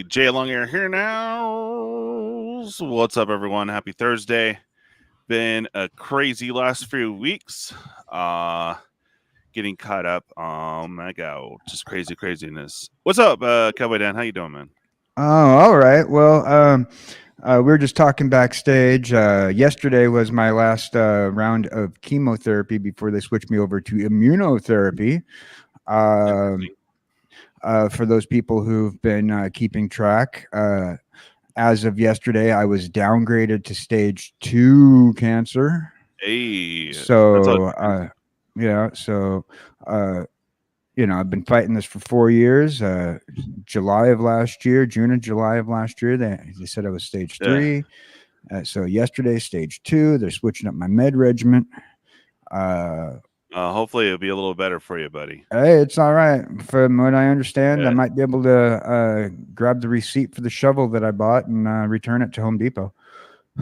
djlonghairorig here now. So what's up, everyone? Happy Thursday. Been a crazy last few weeks. Getting caught up. My God, just craziness. What's up, Cowboy Dan? How you doing, man? Oh, all right. Well, we were just talking backstage. Yesterday was my last round of chemotherapy before they switched me over to immunotherapy. For those people who've been keeping track, as of yesterday, I was downgraded to stage 2 cancer. Hey, so I've been fighting this for 4 years. June and July of last year, they said I was stage 3. So yesterday, stage 2. They're switching up my med regimen. Hopefully it'll be a little better for you, buddy. Hey, it's all right. From what I understand, I might be able to grab the receipt for the shovel that I bought and return it to Home Depot.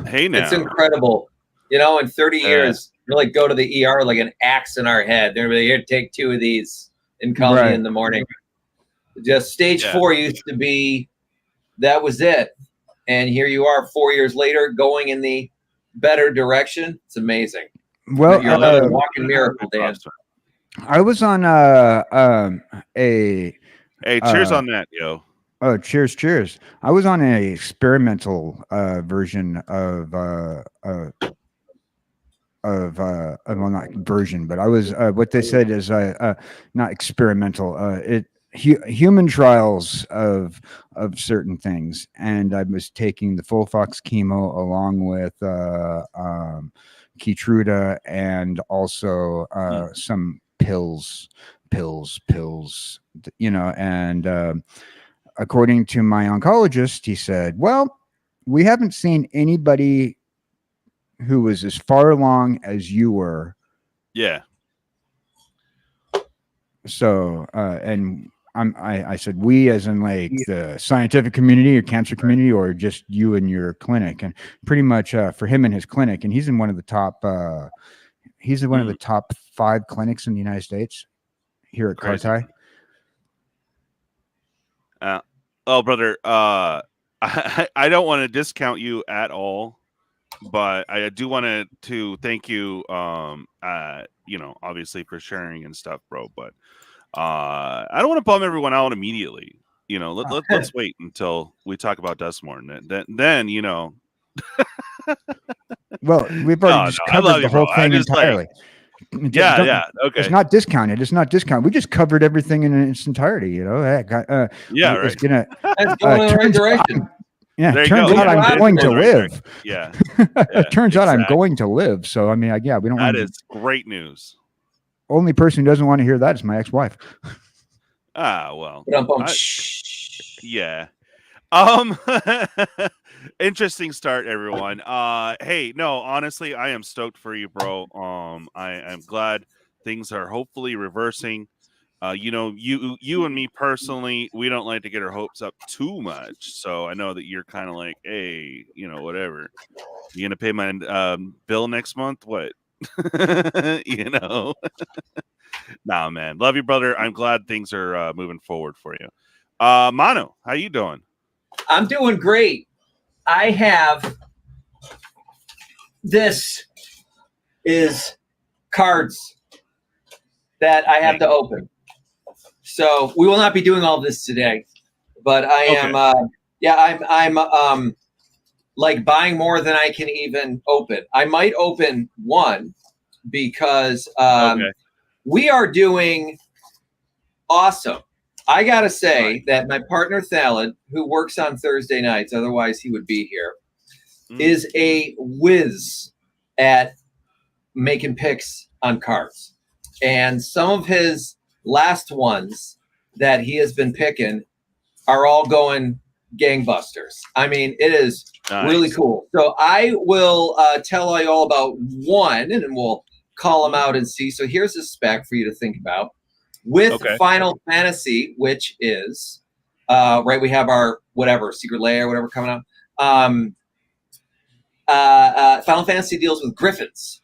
Hey, now. It's incredible. You know, in 30 years, we'll like go to the ER like an axe in our head. They're really here to take 2 of these and call me in the morning. Just stage 4 used to be, that was it. And here you are 4 years later going in the better direction. It's amazing. Well, you're another walking miracle, Dan. I was on Hey, cheers on that, yo. Oh, cheers. I was on a experimental version of well, not version, but I was what they said is not experimental. Human trials of certain things, and I was taking the FOLFOX chemo along with Keytruda and also some pills, and according to my oncologist, he said, well, we haven't seen anybody who was as far along as you were. Yeah. So, and I said, we as in like the scientific community or cancer community, or just you and your clinic, and pretty much for him and his clinic. And he's in one of the top, he's in one of the top 5 clinics in the United States here at Kartai. Brother, I don't want to discount you at all, but I do want to thank you, obviously for sharing and stuff, bro. But I don't want to bum everyone out immediately. Let's wait until we talk about Duskmourn. Then Well, we've already covered the whole thing entirely. Okay. It's not discounted. We just covered everything in its entirety. Right. It's gonna going in the right direction. Turns out I'm going to live. Yeah. Turns out I'm going to live. So I mean, we don't. That is great news. Only person who doesn't want to hear that is my ex-wife. Well. Yeah. Interesting start, everyone. Hey, no, honestly, I am stoked for you, bro. I am glad things are hopefully reversing. You and me personally, we don't like to get our hopes up too much. So I know that you're kind of like, hey, whatever. You gonna pay my bill next month? What? Nah, man. Love you, brother. I'm glad things are moving forward for you. Manu, how you doing? I'm doing great. I have this is cards that I have to open. So we will not be doing all this today, but I am I'm like buying more than I can even open. I might open one because we are doing awesome. I gotta say that my partner Thalid, who works on Thursday nights, otherwise he would be here, is a whiz at making picks on cards. And some of his last ones that he has been picking are all going gangbusters. I mean, it is really cool. So I will tell you all about one, and then we'll call them out and see. So here's a spec for you to think about. With Final Fantasy, which is we have our Secret Lair, whatever coming up. Final Fantasy deals with griffins.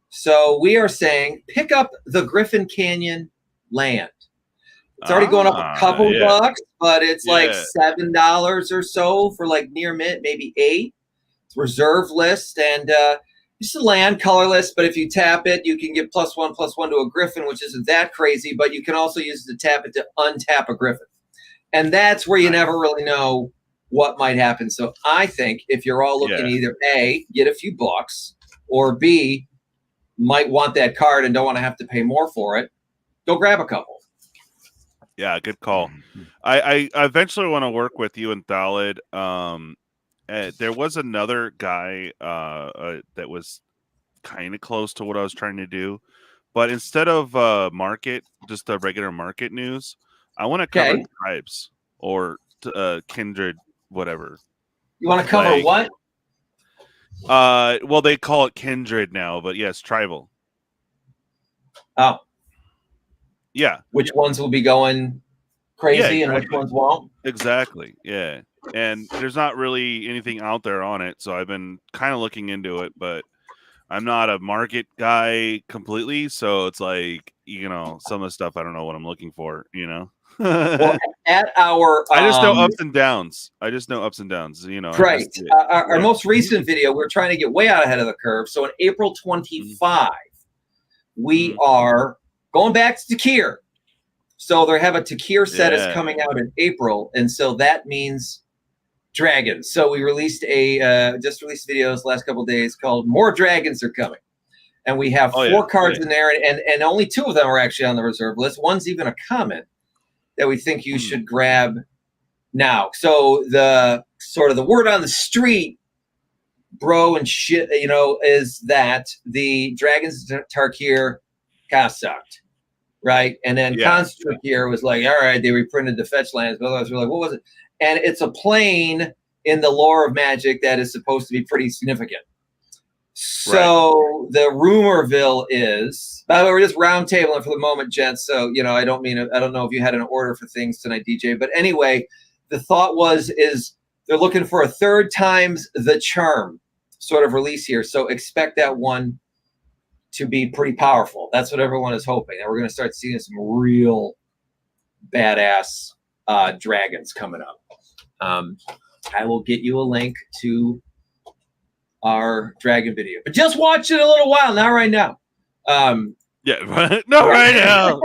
So we are saying pick up the Griffin Canyon land. It's already going up a couple bucks, but it's like $7 or so for like near mint, maybe $8. It's reserve list and just a land colorless. But if you tap it, you can get +1/+1 to a Griffin, which isn't that crazy. But you can also use it to tap it to untap a Griffin, and that's where you never really know what might happen. So I think if you're all looking to either A, get a few bucks, or B, might want that card and don't want to have to pay more for it, go grab a couple. Yeah, good call. I eventually want to work with you and Thalid. There was another guy that was kind of close to what I was trying to do, but instead of market, just the regular market news, I want to cover tribes or kindred, whatever. You want to cover what? Well, they call it kindred now, but yes, tribal. Oh. Yeah. Which ones will be going crazy and which ones won't? Exactly. Yeah. And there's not really anything out there on it, so I've been kind of looking into it, but I'm not a market guy completely, so it's like, some of the stuff I don't know what I'm looking for, Well, at our I just know ups and downs. Right. Our most recent video, we're trying to get way out ahead of the curve. So on April 25, we are going back to Tier. So they have a Tier set is coming out in April, and so that means dragons. So we released just released videos last couple of days called "More Dragons Are Coming," and we have 4 cards in there, and only 2 of them are actually on the reserve list. One's even a comment that we think you should grab now. So the sort of the word on the street, bro, and shit, is that the Dragons Tarkir kind of sucked. Right. And then Construct here was like, all right, they reprinted the fetch lands, but otherwise we're like, what was it? And it's a plane in the lore of Magic that is supposed to be pretty significant. So the rumorville is, by the way, we're just round tabling for the moment, gents. So, I don't know if you had an order for things tonight, DJ, but anyway, the thought is they're looking for a 3rd times the charm sort of release here. So expect that one to be pretty powerful. That's what everyone is hoping. And we're going to start seeing some real badass dragons coming up. I will get you a link to our dragon video, but just watch it a little while, not right now. Not right now.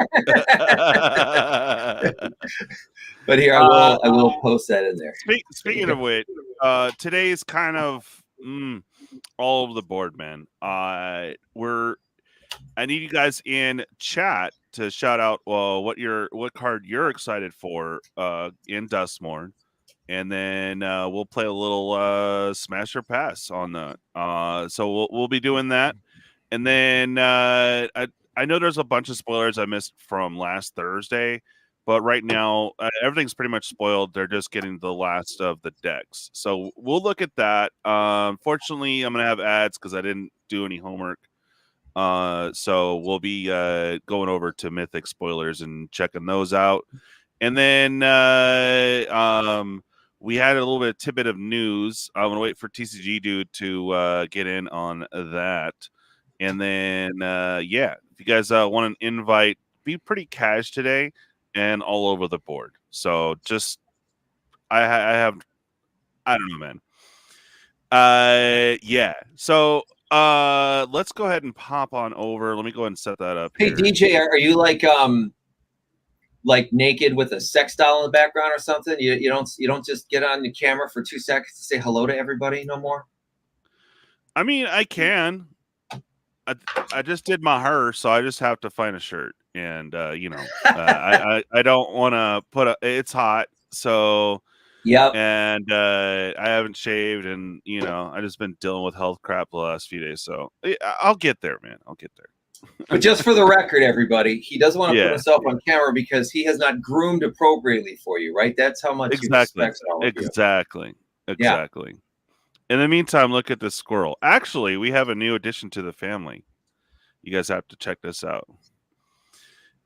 But here I will post that in there. Speaking of which, today's kind of all over the board, man. I need you guys in chat to shout out what card you're excited for in Duskmourn, and then we'll play a little smash or pass on that. So we'll be doing that, and then I know there's a bunch of spoilers I missed from last Thursday, but right now everything's pretty much spoiled. They're just getting the last of the decks, so we'll look at that. Unfortunately, I'm gonna have ads because I didn't do any homework. So we'll be going over to Mythic spoilers and checking those out. And then we had a little bit of tidbit of news. I'm gonna wait for TCGDude to get in on that. And then if you guys want an invite, be pretty cash today and all over the board. So just I don't know, man. So let's go ahead and pop on over. Let me go ahead and set that up. Hey, here. DJ, are you like naked with a sex doll in the background or something? You don't just get on the camera for 2 seconds to say hello to everybody no more? I mean, I can. I just did my hair, so I just have to find a shirt, and I don't want to it's hot, so yeah. And I haven't shaved, and I just been dealing with health crap the last few days, so I'll get there, man. I'll get there. But just for the record, everybody, he doesn't want to put himself on camera because he has not groomed appropriately for you, right? That's how much he respects all of you. Exactly. Yeah. In the meantime, look at this squirrel. Actually, we have a new addition to the family. You guys have to check this out.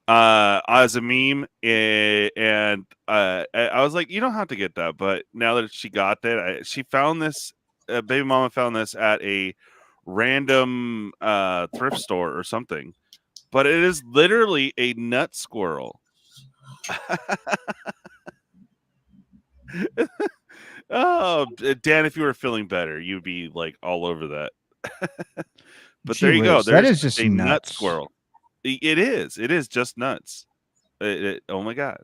As a meme, and I was like, you don't have to get that, but now that she got that, she found this. Baby mama found this at a random thrift store or something, but it is literally a nut squirrel. Oh, Dan, if you were feeling better, you'd be like all over that. But Gee there you go. whiz, that There's is just a nut nuts. squirrel. It is. It is just nuts. Oh my god.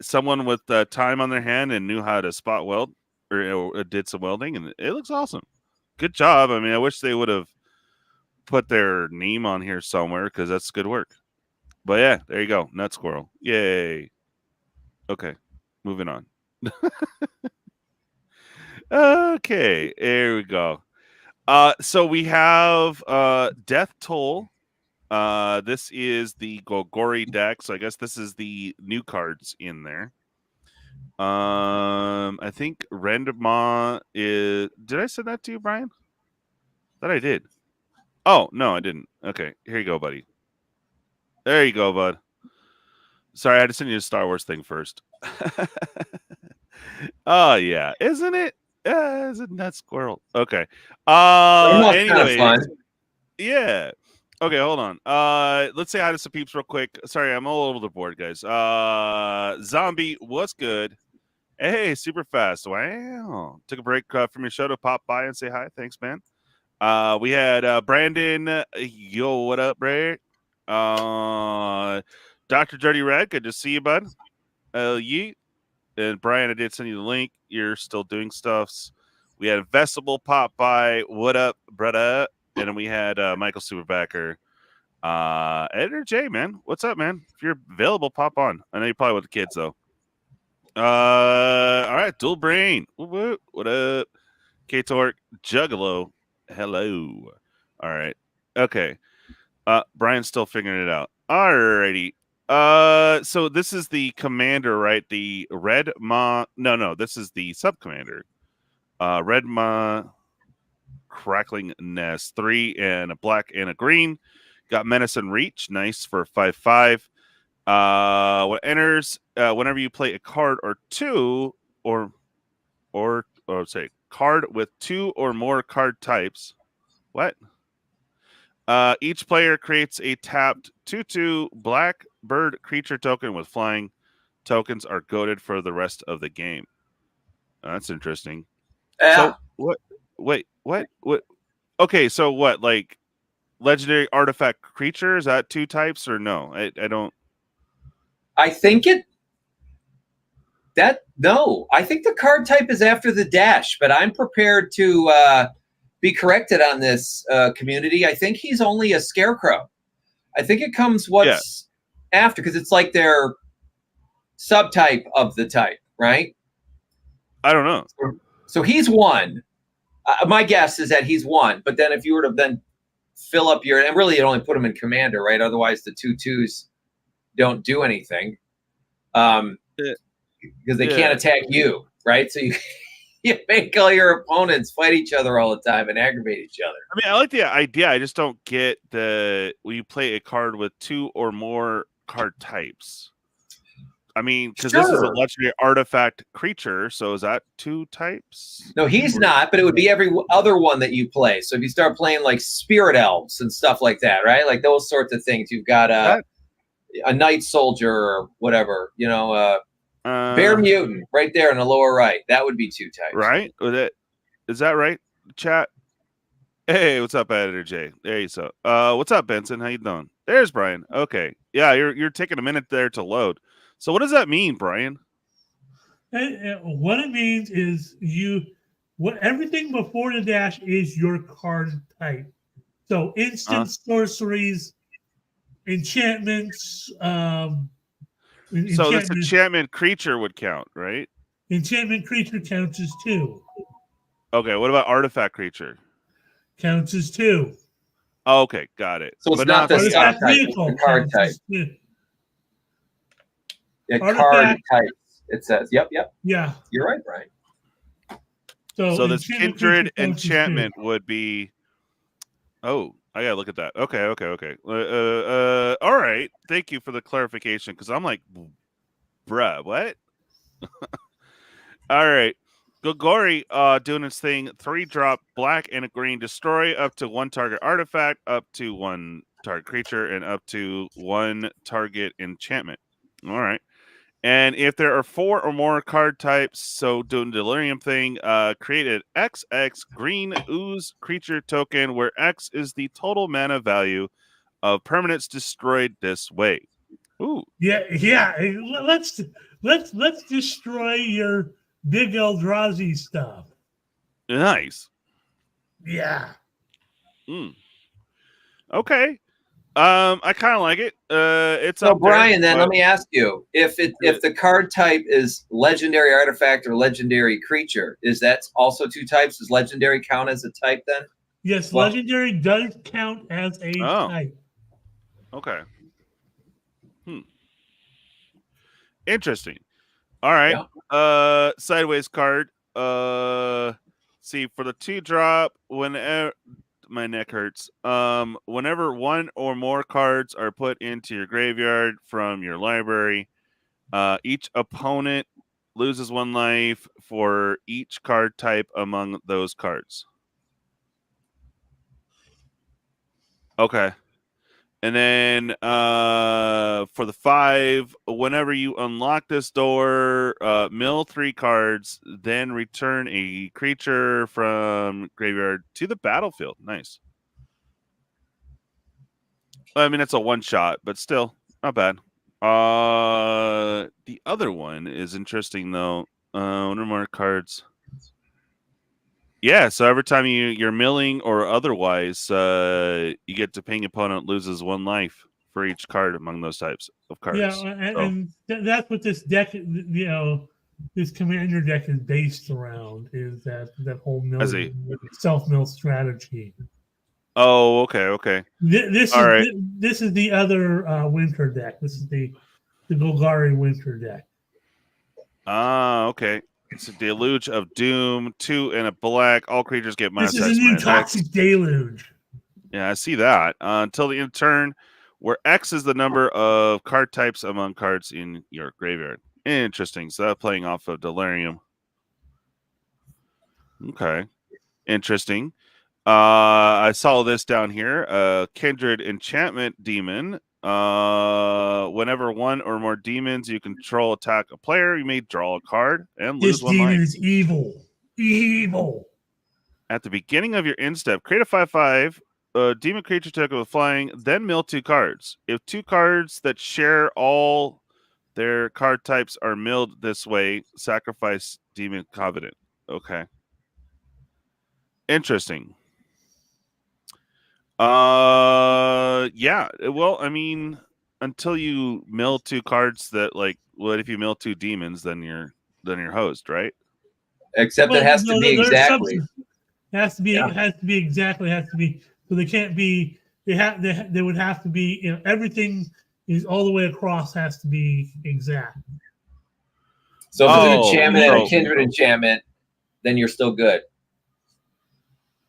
Someone with time on their hand and knew how to spot weld or did some welding, and it looks awesome. Good job. I mean, I wish they would have put their name on here somewhere because that's good work. But yeah, there you go. Nut squirrel. Yay. Okay. Moving on. Okay, there we go. So we have Death Toll. This is the Golgari deck, so I guess this is the new cards in there. I think Rendemont is. Did I send that to you, Brian? That I did. Oh no, I didn't. Okay, here you go, buddy. There you go, bud. Sorry, I had to send you a Star Wars thing first. Oh yeah, isn't it? Is it Nut Squirrel? Okay. Anyways, kind of yeah. Okay, hold on. Let's say hi to some peeps real quick. Sorry, I'm all over the board, guys. Zombie, what's good? Hey, super fast. Wow. Took a break from your show to pop by and say hi. Thanks, man. We had Brandon. Yo, what up, Bray? Dr. Dirty Red, good to see you, bud. Yeet. And Brian, I did send you the link. You're still doing stuffs. We had Investable pop by. What up, brother? And then we had Michael Superbacker. Editor J, man. What's up, man? If you're available, pop on. I know you're probably with the kids, though. All right, Dual Brain. What up? K-Torque, Juggalo. Hello. All right. Okay. Brian's still figuring it out. Alrighty. So this is the commander, right? The Red Ma. No, this is the sub commander. Red Ma Crackling Nest, 3 and a black and a green. Got Menace and Reach, nice for 5/5. What enters whenever you play a card or two, or say card with 2 or more card types. What? Each player creates a tapped 2/2 black bird creature token with flying. Tokens are goaded for the rest of the game. That's interesting. Yeah. So what? Wait, what? What? Okay, so what? Like legendary artifact creature? Is that 2 types or no? I don't. I think I think the card type is after the dash, but I'm prepared to be corrected on this community. I think he's only a scarecrow. I think it comes after, because it's like their subtype of the type, right? I don't know. So he's 1. My guess is that he's 1, but then if you were to then fill up and really you'd only put him in commander, right? Otherwise the 2/2s don't do anything. Because they can't attack you, right? So you make all your opponents fight each other all the time and aggravate each other. I mean, I like the idea. I just don't get when you play a card with 2 or more card types. I mean, because this is a legendary artifact creature, so is that 2 types? No, he's not, but it would be every other one that you play. So if you start playing like spirit elves and stuff like that, right? Like those sorts of things. You've got a night soldier or whatever, bear mutant right there in the lower right. That would be 2 types. Right? Is that right, chat? Hey, what's up, Editor J? There you go. What's up, Benson? How you doing? There's Brian. Okay. Yeah, you're taking a minute there to load. So what does that mean, Brian? What it means is everything before the dash is your card type. So instant sorceries, enchantments. So this enchantment creature would count, right? Enchantment creature counts as 2. Okay, what about artifact creature? Counts as 2. Oh, okay, got it. So it's not the type, it's the card type. Yeah, card types, it says. Yep. Yeah. You're right, Brian. So this kindred enchantment would be... Oh, I gotta look at that. Okay. All right. Thank you for the clarification, because I'm like, bruh, what? All right. Golgari doing its thing. 3-drop, black and a green. Destroy up to 1 target artifact, up to 1 target creature, and up to 1 target enchantment. All right. And if there are 4 or more card types, so doing the Delirium thing, create an XX green ooze creature token where X is the total mana value of permanents destroyed this way. Ooh. Yeah. Let's destroy your big Eldrazi stuff. Nice. Yeah. Okay. I kind of like it. It's So up Brian, there, then let me ask you: if the card type is legendary artifact or legendary creature, is that also 2 types? Does legendary count as a type then? Yes, Well- legendary does count as a type. Okay. Interesting. All right. Yeah. Sideways card. See, for the 2-drop, whenever my neck hurts. Whenever 1 or more cards are put into your graveyard from your library, each opponent loses 1 life for each card type among those cards. Okay. And then for the 5, whenever you unlock this door, mill 3 cards, then return a creature from graveyard to the battlefield. Nice. I mean, it's a 1-shot, but still not bad. The other one is interesting though. One or more cards. Yeah, so every time you're milling or otherwise, you get to ping opponent loses 1 life for each card among those types of cards. Yeah, and that's what this deck, this commander deck is based around, is that whole self-mill strategy. Oh, okay. This is the other winter deck. This is the Golgari winter deck. Okay. It's a Deluge of Doom, 2 and a black. All creatures get minus This is X, a new Toxic Deluge. Yeah, I see that. Until the end of turn, where X is the number of card types among cards in your graveyard. Interesting. So that's playing off of Delirium. Okay. Interesting. I saw this down here. Kindred Enchantment Demon. Whenever 1 or more demons you control attack a player, you may draw a card and lose 1 life. This demon is evil. Evil. At the beginning of your end step, create a 5/5 demon creature token with flying, then mill 2 cards. If 2 cards that share all their card types are milled this way, sacrifice Demon Covenant. Okay. Interesting. Yeah. Well, I mean, until you mill 2 cards that what if you mill 2 demons, then you're hosed, right? Except it has to be exactly. Has to be exactly. So they can't be. They would have to be. Everything is all the way across has to be exact. So if it's an enchantment and a kindred enchantment, then you're still good.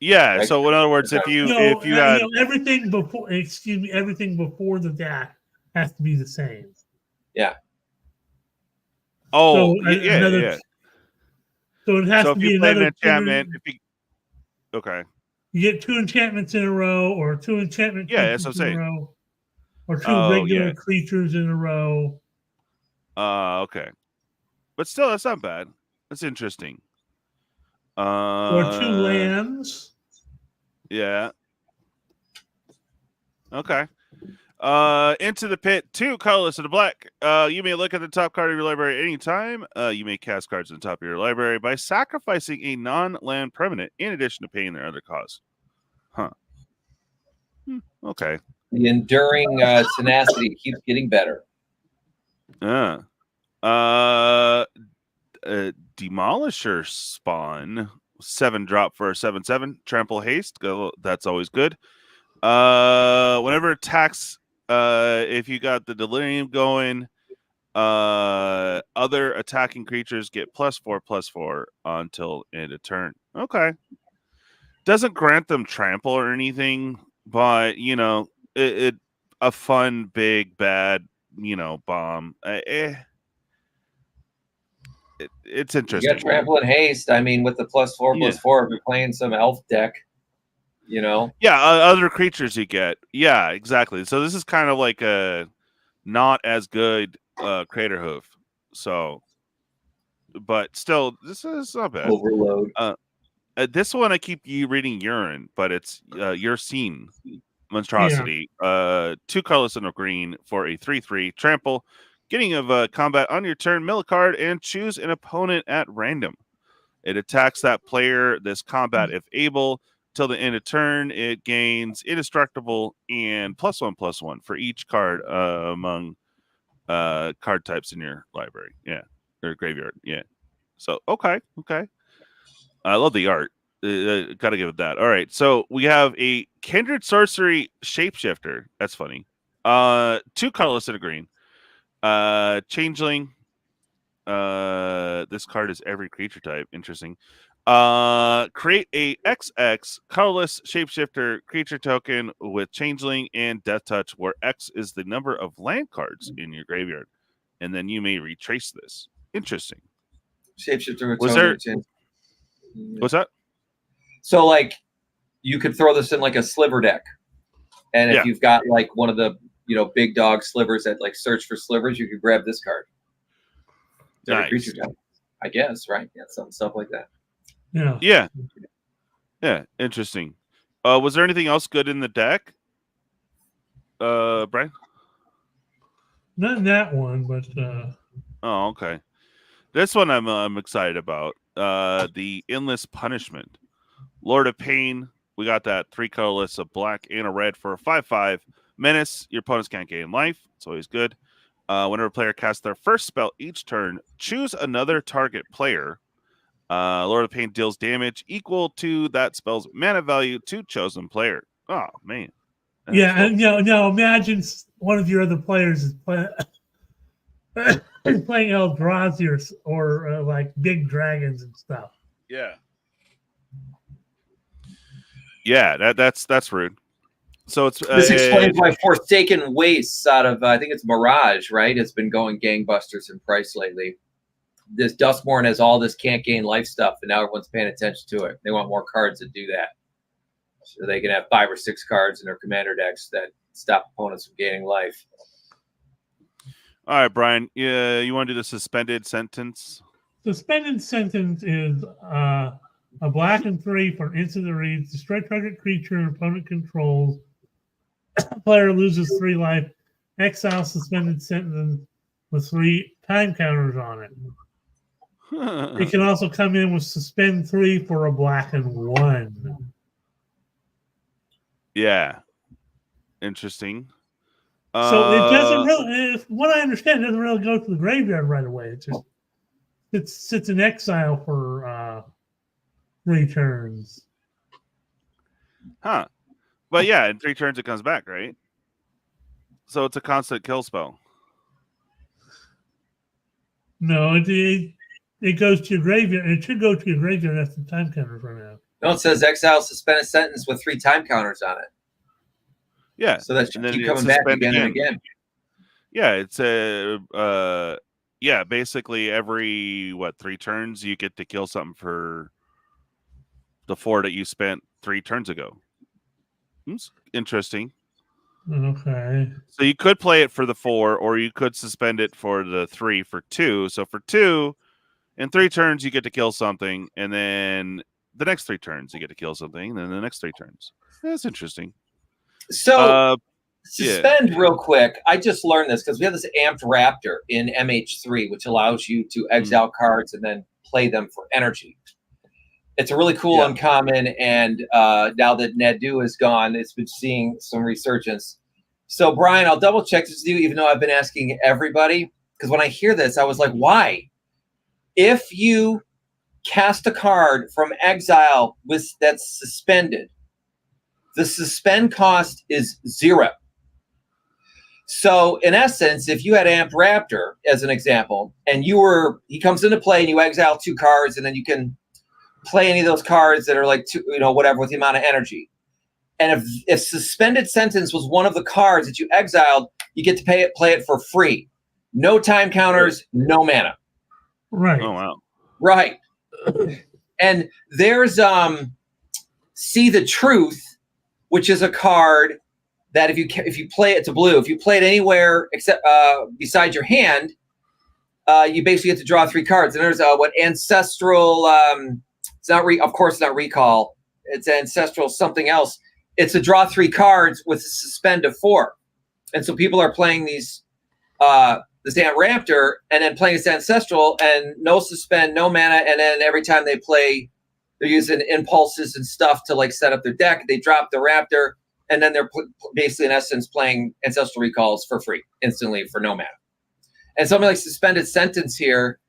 Yeah. Right? So in other words, if you had everything before, everything before the dash has to be the same. Yeah. Oh, yeah. So it has to be another enchantment. Okay. You get 2 enchantments in a row, or 2 enchantment creatures in a row, or 2 regular creatures in a row. Okay. But still, that's not bad. That's interesting. Or 2 lands. Yeah. Okay. Into the pit, 2 colorless and a black. You may look at the top card of your library at any time. You may cast cards on the top of your library by sacrificing a non-land permanent in addition to paying their other cost. Huh. Okay. The enduring tenacity keeps getting better. Demolisher Spawn, 7-drop for a 7/7. Trample haste. That's always good. Whenever it attacks, if you got the Delirium going, other attacking creatures get +4/+4 until end of turn. Okay. Doesn't grant them trample or anything, but it a fun big bad bomb. It's interesting. You got trample and haste. I mean, with the +4/+4, if you're playing some elf deck, Yeah, other creatures you get. Yeah, exactly. So this is kind of like a not as good Crater Hoof. So, but still, this is not bad. Overload. This one I keep you reading urine, but it's Ursine Monstrosity. 2 colors and a green for a 3/3 trample. Beginning of combat on your turn, mill a card and choose an opponent at random. It attacks that player this combat if able. Till the end of turn, it gains indestructible and +1/+1 for each card among card types in your library. Yeah, or graveyard. Yeah. So okay. I love the art. Gotta give it that. All right. So we have a Kindred Sorcery Shapeshifter. That's funny. 2 colorless and a green. Changeling. This card is every creature type. Interesting. Create a XX colorless shapeshifter creature token with Changeling and Death Touch, where X is the number of land cards in your graveyard, and then you may retrace this. Interesting. Shapeshifter. Was there? What's that? So, like, you could throw this in like a sliver deck, and if you've got like one of the big dog slivers that like search for slivers, you could grab this card. Nice. Creature type, I guess, right? Yeah, some stuff like that. Yeah. Interesting. Was there anything else good in the deck, Brian? Not in that one, but Oh, okay. This one I'm excited about. The Endless Punishment, Lord of Pain. We got that 3 colorless, a black and a red for a 5/5 menace. Your opponents can't gain life. It's always good. Whenever a player casts their first spell each turn, choose another target player. Lord of Pain deals damage equal to that spell's mana value to chosen player. Oh man. and now imagine one of your other players is playing Eldrazi or like big dragons and stuff. Yeah, that's rude. So it's this explains why Forsaken Wastes out of I think it's Mirage, right? It's been going gangbusters in price lately. This Duskmourn has all this can't gain life stuff, and now everyone's paying attention to it. They want more cards that do that, so they can have 5 or 6 cards in their commander decks that stop opponents from gaining life. All right, Brian. Yeah, you want to do the suspended sentence? Suspended sentence is a black and 3 for an instant that reads: destroy target creature and opponent controls. Player loses 3 life. Exile suspended sentence with 3 time counters on it. It can also come in with suspend 3 for a black and 1. Yeah. Interesting. So it doesn't really, if what I understand, it doesn't really go to the graveyard right away. It sits in exile for 3 turns. Huh. But yeah, in 3 turns it comes back, right? So it's a constant kill spell. No, it goes to your graveyard. It should go to your graveyard after the time counters run out. No, it says exile suspended sentence with 3 time counters on it. Yeah. So that should keep coming back again and again. Yeah, it's basically every 3 turns you get to kill something for the 4 that you spent 3 turns ago. It's interesting. Okay. So you could play it for the 4, or you could suspend it for the 3 for 2. So for 2, in 3 turns you get to kill something, and then the next 3 turns you get to kill something, and then the next 3 turns. That's interesting. So suspend real quick. I just learned this because we have this Amped Raptor in MH3, which allows you to exile cards and then play them for energy. It's a really cool uncommon, and now that Nadu is gone, it's been seeing some resurgence. So, Brian, I'll double check this with you, even though I've been asking everybody, because when I hear this, I was like, why? If you cast a card from exile that's suspended, the suspend cost is 0. So, in essence, if you had Amped Raptor, as an example, and he comes into play and you exile 2 cards, and then you can play any of those cards that are like 2, whatever, with the amount of energy. And if suspended sentence was one of the cards that you exiled, you get to play it for free. No time counters, no mana. Right. Oh wow. Right. And there's See the Truth, which is a card that if you play it's a blue. If you play it anywhere except besides your hand, you basically get to draw 3 cards. And there's what ancestral. It's not of course not recall. It's ancestral something else. It's a draw 3 cards with a suspend of 4. And so people are playing these this damn Raptor and then playing this ancestral and no suspend, no mana, and then every time they play, they're using impulses and stuff to like set up their deck. They drop the Raptor, and then they're basically in essence playing ancestral recalls for free instantly for no mana. And something like suspended sentence here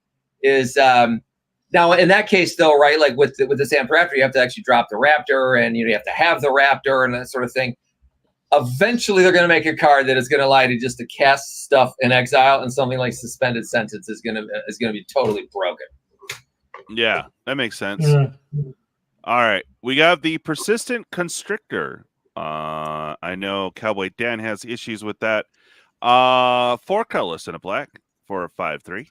is now in that case though, right? Like with this Amp Raptor, you have to actually drop the Raptor, and you have to have the Raptor and that sort of thing. Eventually, they're going to make a card that is going to allow you just to cast stuff in exile, and something like suspended sentence is going to be totally broken. Yeah, that makes sense. Yeah. All right, we got the persistent constrictor. I know Cowboy Dan has issues with that. 4 colorless and a black for a 5/3.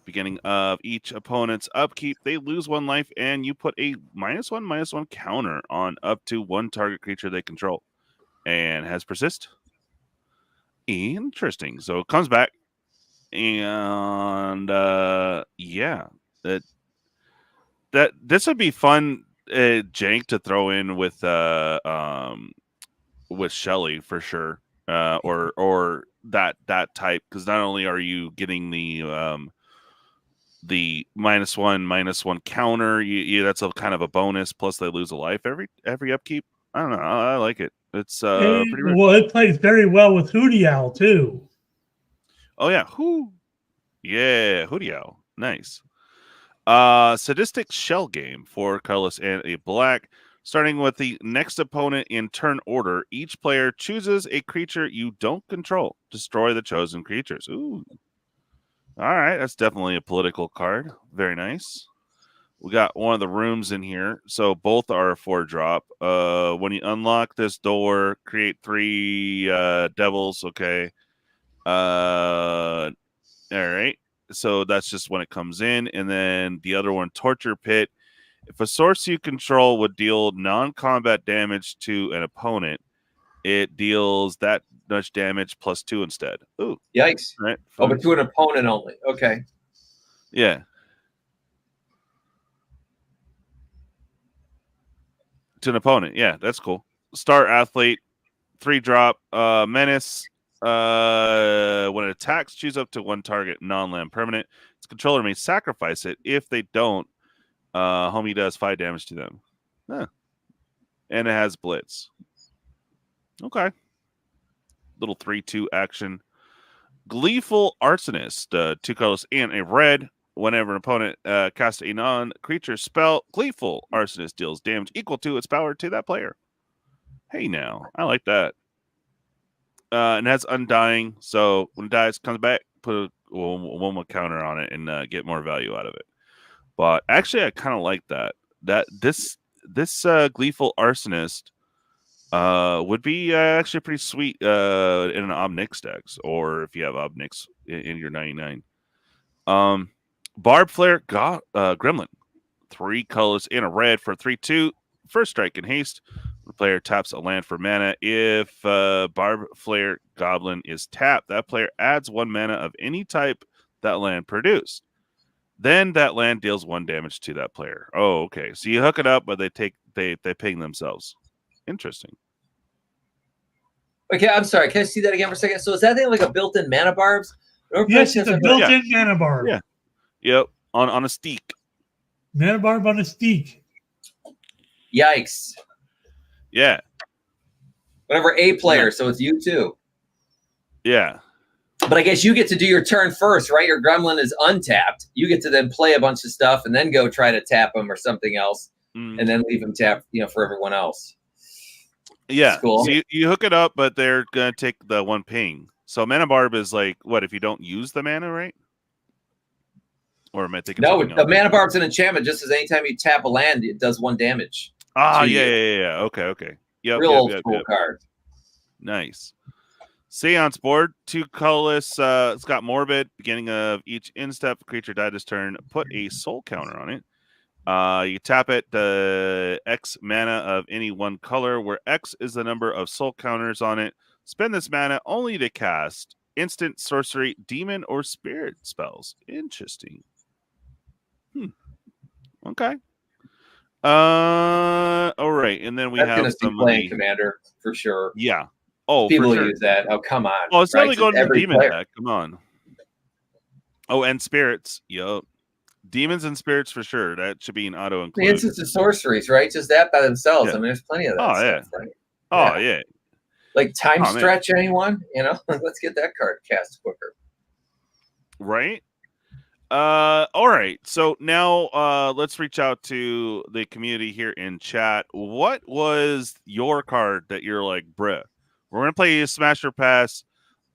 Beginning of each opponent's upkeep, they lose 1 life, and you put a -1/-1 counter on up to 1 target creature they control. And has persist. Interesting. So it comes back, and yeah, that this would be fun, jank to throw in with Shelly for sure, or that type, because not only are you getting the -1/-1 counter, that's a kind of a bonus. Plus they lose a life every upkeep. I don't know. I like it. It's pretty rich. Well, it plays very well with Hootie Owl too. Oh yeah, Hootie Owl. Nice. Sadistic Shell Game, 4 colorless and a black. Starting with the next opponent in turn order, each player chooses a creature you don't control. Destroy the chosen creatures. Ooh. All right, that's definitely a political card. Very nice. We got one of the rooms in here, so both are a 4-drop. When you unlock this door, create 3 devils. Okay. All right. So that's just when it comes in, and then the other one, Torture Pit. If a source you control would deal non-combat damage to an opponent, it deals that much damage +2 instead. Ooh, yikes! Right. Oh, but to an opponent only. Okay. Yeah. To an opponent, yeah, that's cool. Star Athlete, 3-drop, menace. When it attacks, choose up to 1 target non-land permanent. Its controller may sacrifice it. If they don't, homie does 5 damage to them. Huh. And it has blitz. Okay. Little 3/2 action. Gleeful Arsonist, 2 colors and a red. Whenever an opponent casts a non-creature spell, Gleeful Arsonist deals damage equal to its power to that player. Hey, now. I like that. And that's Undying, so when it dies, comes back, put one more counter on it, and get more value out of it. But actually, I kind of like that. This Gleeful Arsonist would be actually pretty sweet in an Omnix decks, or if you have Omnix in your 99. Barb Flare Gremlin, 3 colors and a red for 3/2. First strike and haste. The player taps a land for mana. If Barb Flare Goblin is tapped, that player adds 1 mana of any type that land produced. Then that land deals 1 damage to that player. Oh, okay. So you hook it up, but they ping themselves. Interesting. Okay, I'm sorry. Can I see that again for a second? So is that thing like a built-in mana barbs? Yes, it's a built-in mana barb. Yeah. Yep. On a steak. Mana barb on a steak. Yikes. Yeah. Whenever a player, so it's you too. Yeah. But I guess you get to do your turn first, right? Your Gremlin is untapped. You get to then play a bunch of stuff and then go try to tap him or something else, and then leave him tapped, for everyone else. Yeah. Cool. So you hook it up, but they're gonna take the 1 ping. So mana barb is like what if you don't use the mana, right? Or am I thinking? No, the mana barb's an enchantment. Just as anytime you tap a land, it does 1 damage. Yeah. Okay. Yep. Real old school card. Nice. Seance board, 2 colorless. It's got Morbid. Beginning of each instep, creature died this turn. Put a soul counter on it. You tap it, X mana of any 1 color, where X is the number of soul counters on it. Spend this mana only to cast instant, sorcery, demon, or spirit spells. Interesting. Okay. All right, and then we That's have going to be some playing Commander for sure. Yeah. Oh, People for sure. use that. Oh, come on. Oh, it's right? definitely going to the Every demon player. deck. Come on. Oh, and spirits. Yup. Demons and spirits for sure. That should be an auto The include. instants and sorceries, right? Just that by themselves. Yeah. I mean, there's plenty of that Oh, stuff, right? Oh yeah. Like time Oh, man. stretch, anyone? You know, let's get that card cast quicker. Right. All right. So now let's reach out to the community here in chat. What was your card that you're like, bruh? We're gonna play Smash or Pass.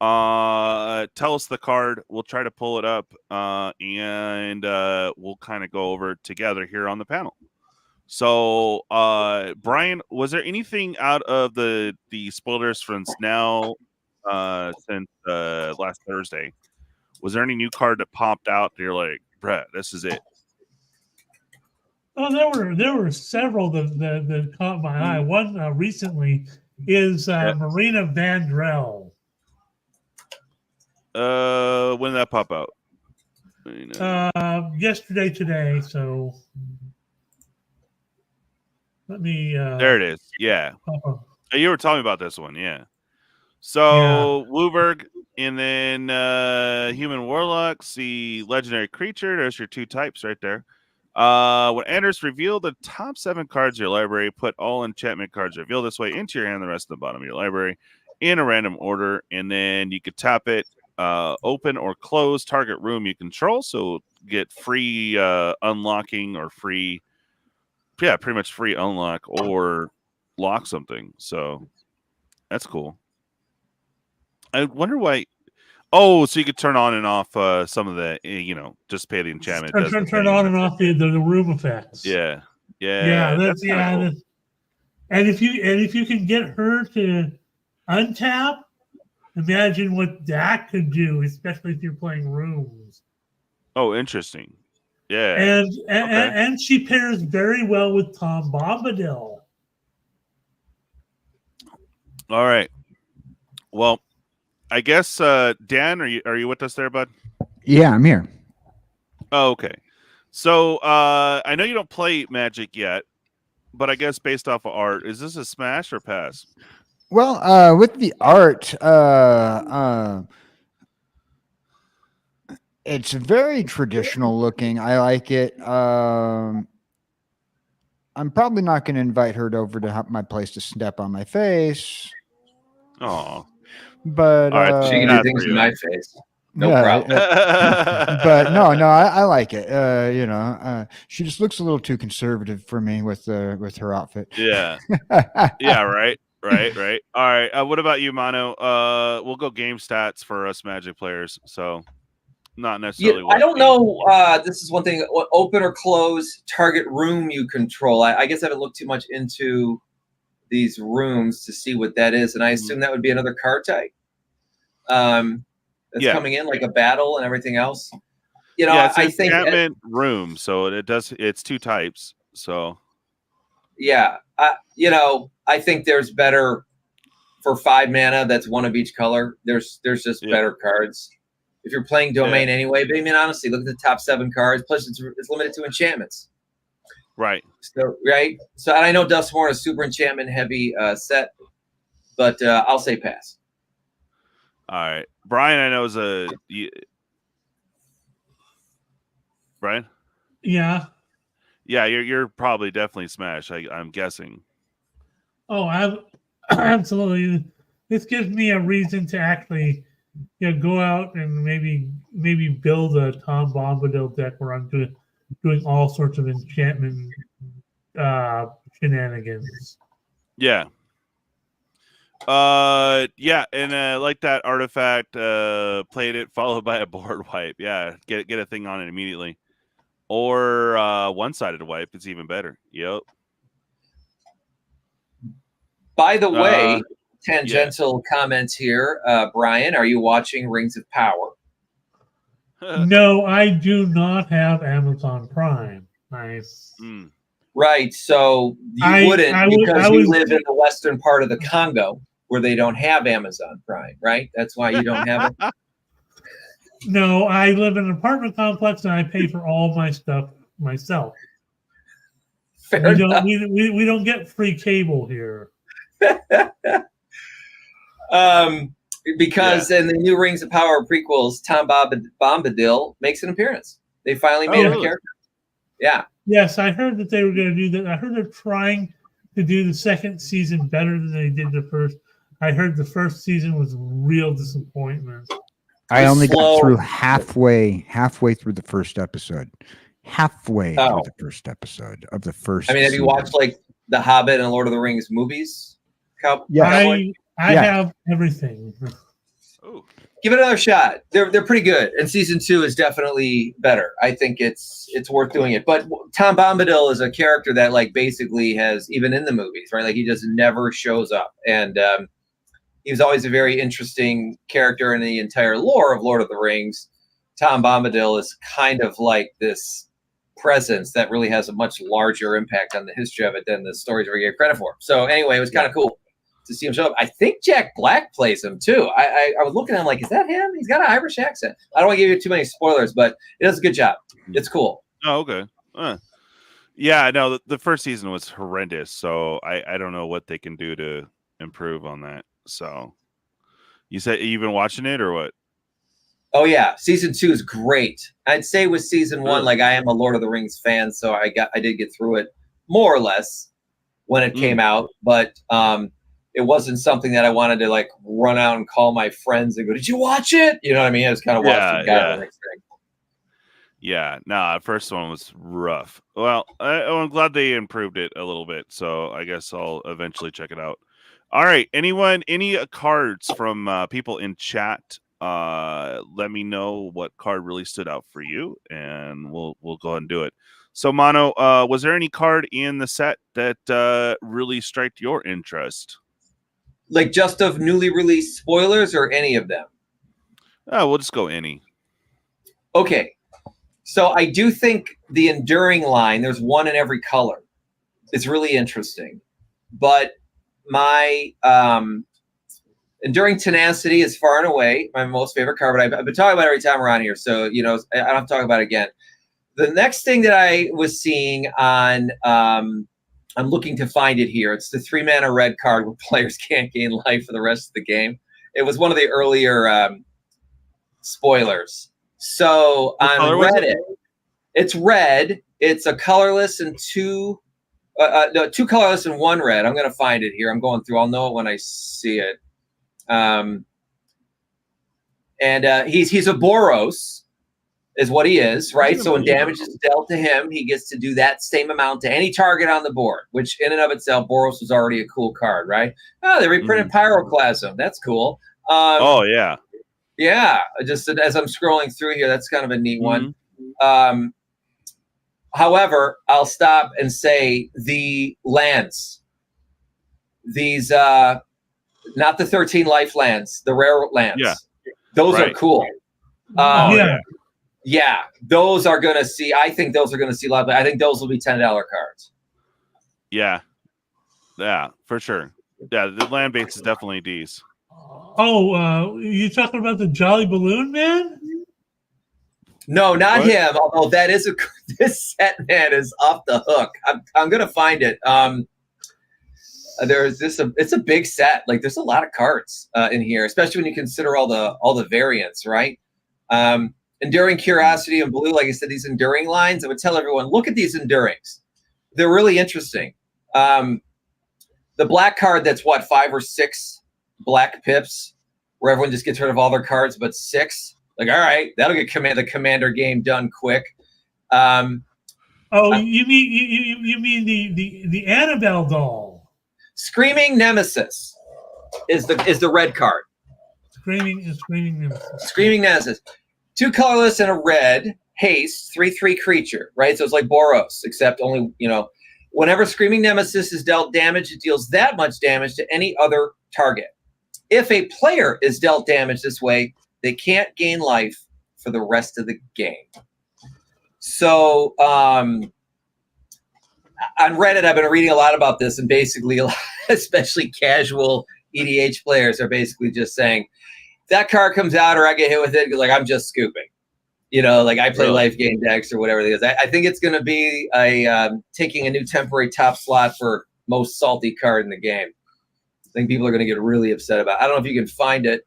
Tell us the card. We'll try to pull it up. And we'll kind of go over it together here on the panel. So, Brian, was there anything out of the spoilers from now since last Thursday? Was there any new card that popped out that you're like, bruh, this is it? Oh, there were several that caught my eye. One recently is Marina Vandrell. When did that pop out? Yesterday, today. So let me. There it is. Yeah, you were telling me about this one. Yeah. So Yeah. Wooburg, and then Human Warlock. See legendary creature. There's your two types right there. When enters, reveal the top 7 cards of your library. Put all enchantment cards revealed this way into your hand. The rest of the bottom of your library in a random order, and then you could tap it. Open or close target room you control, so get free unlocking or free, pretty much free unlock or lock something. So that's cool. I wonder why. Oh, so you could turn on and off some of the, just pay the enchantment. Turn on and off the room effects. Yeah. That's cool. And if you can get her to untap. Imagine what that could do, especially if you're playing rooms. Oh, interesting. Yeah. And she pairs very well with Tom Bombadil. All right. Well, I guess Dan, are you with us there, bud? Yeah, I'm here. Oh, okay. So I know you don't play Magic yet, but I guess based off of art, is this a smash or pass? Well, with the art, it's very traditional looking. I like it. I'm probably not going to invite her over to my place to step on my face. Oh, but all right, she can do things in my face. No problem. But no, I like it. She just looks a little too conservative for me with her outfit. Yeah. Yeah. Right. All right. What about you, Mano? We'll go game stats for us Magic players. So not necessarily. I don't know. This is one thing. Open or close target room you control. I guess I haven't looked too much into these rooms to see what that is, and I assume that would be another card type. That's coming in like a battle and everything else. I think enchantment room. So it's 2 types. So yeah, I think there's better for 5 mana. That's 1 of each color. There's just better cards. If you're playing domain anyway, but I mean, honestly, look at the top 7 cards. Plus, it's limited to enchantments. Right. So and I know Duskmourn is super enchantment heavy set, but I'll say pass. All right, Brian. I know is Brian. Yeah. Yeah, you're probably definitely smash. I'm guessing. Oh, absolutely. This gives me a reason to actually, go out and maybe build a Tom Bombadil deck where I'm doing all sorts of enchantment shenanigans. Yeah. And like that artifact, played it followed by a board wipe. Yeah, get a thing on it immediately. Or one-sided wipe, it's even better. Yep. By the way, tangential comments here. Brian, are you watching Rings of Power? No, I do not have Amazon Prime. Nice. Right, so you wouldn't because you live in the western part of the Congo, where they don't have Amazon Prime, right? That's why you don't have it. No, I live in an apartment complex and I pay for all my stuff myself. Fair We enough. we don't get free cable here. Because in the new Rings of Power prequels, Tom Bombadil makes an appearance. They finally made him a character. Yeah. Yes, I heard that they were going to do that. I heard they're trying to do the second season better than they did the first. I heard the first season was real disappointment. I only got through halfway through the first episode. Halfway through the first episode of the first. I mean, have you watched like The Hobbit and Lord of the Rings movies? Yeah, I have everything. Oh. Give it another shot. They're pretty good, and season 2 is definitely better. I think it's worth doing it. But Tom Bombadil is a character that like basically has, even in the movies, right? Like he just never shows up, and he was always a very interesting character in the entire lore of Lord of the Rings. Tom Bombadil is kind of like this presence that really has a much larger impact on the history of it than the stories we gave credit for. So anyway, it was kind of cool to see him show up. I think Jack Black plays him too. I was looking at him like, is that him? He's got an Irish accent. I don't want to give you too many spoilers, but it does a good job. It's cool. Oh, okay. Yeah, no, the first season was horrendous, so I don't know what they can do to improve on that. So you said you've been watching it or what? Oh yeah, season 2 is great. I'd say with season 1, like I am a Lord of the Rings fan, so I did get through it more or less when it came out, but it wasn't something that I wanted to like run out and call my friends and go, "Did you watch it?" You know what I mean? I was kind of watching the next thing. Yeah, nah, the first one was rough. Well, I'm glad they improved it a little bit, so I guess I'll eventually check it out. All right, any cards from people in chat? Let me know what card really stood out for you, and we'll go ahead and do it. So, Mono, was there any card in the set that really struck your interest? Like just of newly released spoilers or any of them? We'll just go any. Okay. So I do think the Enduring line, there's one in every color. It's really interesting. But my Enduring Tenacity is far and away my most favorite card, but I've been talking about it every time we're on here. So, you know, I don't have to talk about it again. The next thing that I was seeing on, I'm looking to find it here. It's the 3-mana red card where players can't gain life for the rest of the game. It was one of the earlier spoilers. So on Reddit, it's red. It's a colorless and two colorless and 1 red. I'm going to find it here. I'm going through. I'll know it when I see it. And he's a Boros. Is what he is, right? So when damage is dealt to him, he gets to do that same amount to any target on the board, which in and of itself, Boros was already a cool card, right? Oh, they reprinted Pyroclasm. That's cool. Oh, yeah. Yeah, just as I'm scrolling through here, that's kind of a neat one. However, I'll stop and say the lands. These, not the 13 life lands, the rare lands. Yeah. Those are cool. Yeah, those are going to see. I think those are going to see a lot. But I think those will be $10 cards. Yeah, for sure. Yeah, the land base is definitely D's. Oh, you talking about the Jolly Balloon Man? No, not him. Although that is this set, man, is off the hook. I'm going to find it. There's this. It's a big set. Like there's a lot of cards in here, especially when you consider all the variants, right? Enduring Curiosity and Blue, like I said, these Enduring lines, I would tell everyone, look at these Endurings. They're really interesting. The black card that's, 5 or 6 black pips, where everyone just gets rid of all their cards but 6. Like, all right, that'll get the Commander game done quick. You mean the Annabelle doll? Screaming Nemesis is the red card. Screaming Nemesis. Screaming Nemesis. 2 colorless and a red, haste, 3/3 creature, right? So it's like Boros, except only, whenever Screaming Nemesis is dealt damage, it deals that much damage to any other target. If a player is dealt damage this way, they can't gain life for the rest of the game. So on Reddit, I've been reading a lot about this, and basically, especially casual EDH players are basically just saying, if that card comes out or I get hit with it, like I'm just scooping. Like I play life game decks or whatever it is. I think it's going to be taking a new temporary top slot for most salty card in the game. I think people are going to get really upset about it. I don't know if you can find it,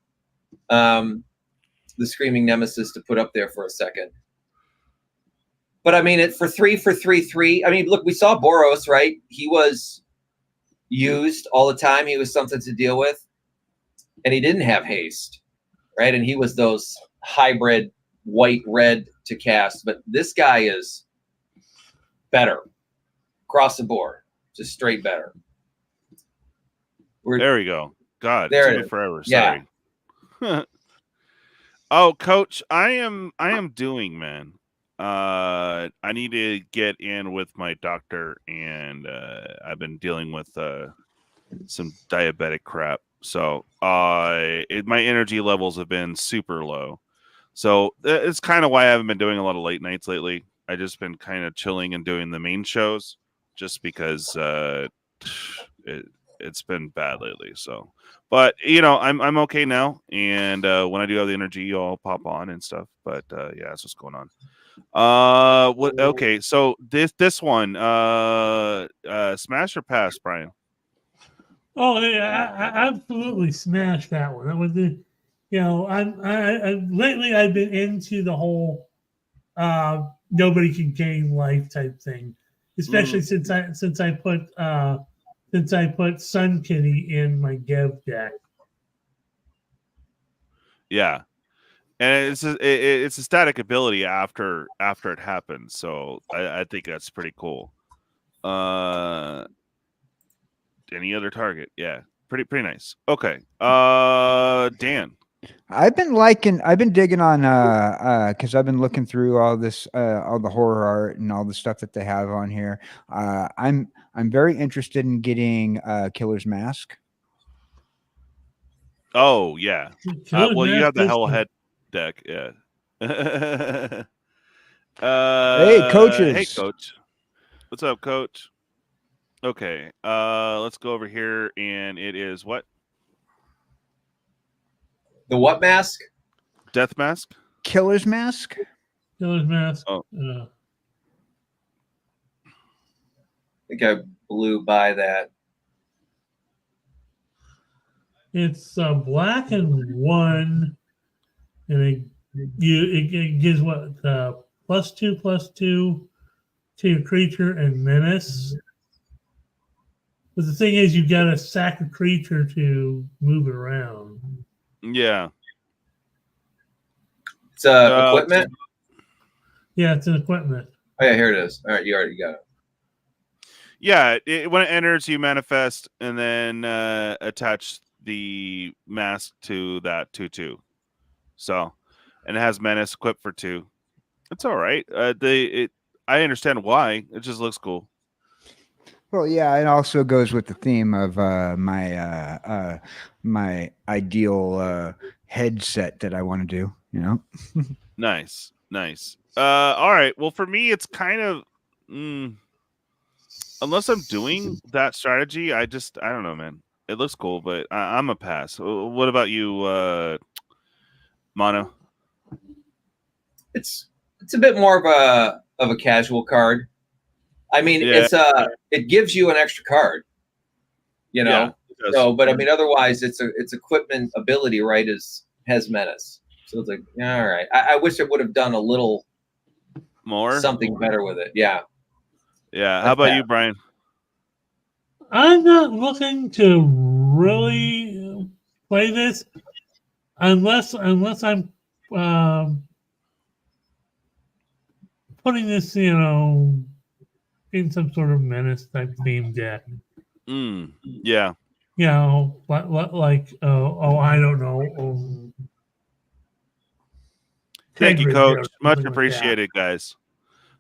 the Screaming Nemesis, to put up there for a second. But I mean, for 3/3/3. I mean, look, we saw Boros, right? He was used all the time. He was something to deal with, and he didn't have haste, right? And he was those hybrid white-red to cast. But this guy is better across the board, just straight better. There we go. God, there it took me forever. Sorry. Yeah. Oh, Coach, I am doing, man. I need to get in with my doctor, and I've been dealing with some diabetic crap. So my energy levels have been super low. So it's kind of why I haven't been doing a lot of late nights lately. I just been kind of chilling and doing the main shows, just because it's been bad lately. So, but I'm okay now, and when I do have the energy, I'll pop on and stuff. But yeah, that's what's going on. Okay, so this one, smash or pass, Brian? Oh yeah, I absolutely smashed that one. That was the, lately I've been into the whole nobody can gain life type thing, especially since I put Sun Kitty in my Gev deck. Yeah. And it's a static ability after it happens, so I think that's pretty cool. Any other target? Yeah, pretty nice. Okay, Dan. I've been digging on because I've been looking through all this all the horror art and all the stuff that they have on here. I'm very interested in getting Killer's Mask. Oh yeah. Well, you have the Hellhead deck, yeah. Hey, coaches. Hey, Coach. What's up, Coach? Okay. Let's go over here, and it is what? The what mask? Death Mask? Killer's Mask? Killer's Mask. Oh. I think I blew by that. It's black and 1, and it gives what, +2/+2 to your creature and menace. But the thing is, you got to sack a creature to move it around. Yeah. It's equipment? Yeah, it's an equipment. Oh, yeah, here it is. All right, you already got it. Yeah, when it enters, you manifest and then attach the mask to that 2/2. So, and it has menace equipped for 2. It's all right. I understand why. It just looks cool. Well, yeah, it also goes with the theme of my my ideal headset that I want to do. Nice. All right. Well, for me, it's kind of unless I'm doing that strategy, I don't know, man. It looks cool, but I'm a pass. What about you, Mono? It's a bit more of a casual card. I mean, yeah. it gives you an extra card, Yeah, so, but I mean, otherwise, its equipment ability, right, has menace. So it's like, yeah, all right. I wish it would have done a little more something better with it. Yeah. Yeah. How about you, Brian? I'm not looking to really play this unless I'm putting this, in some sort of menace type theme deck. Yeah. Like I don't know. Thank you, Coach. Much appreciated, guys.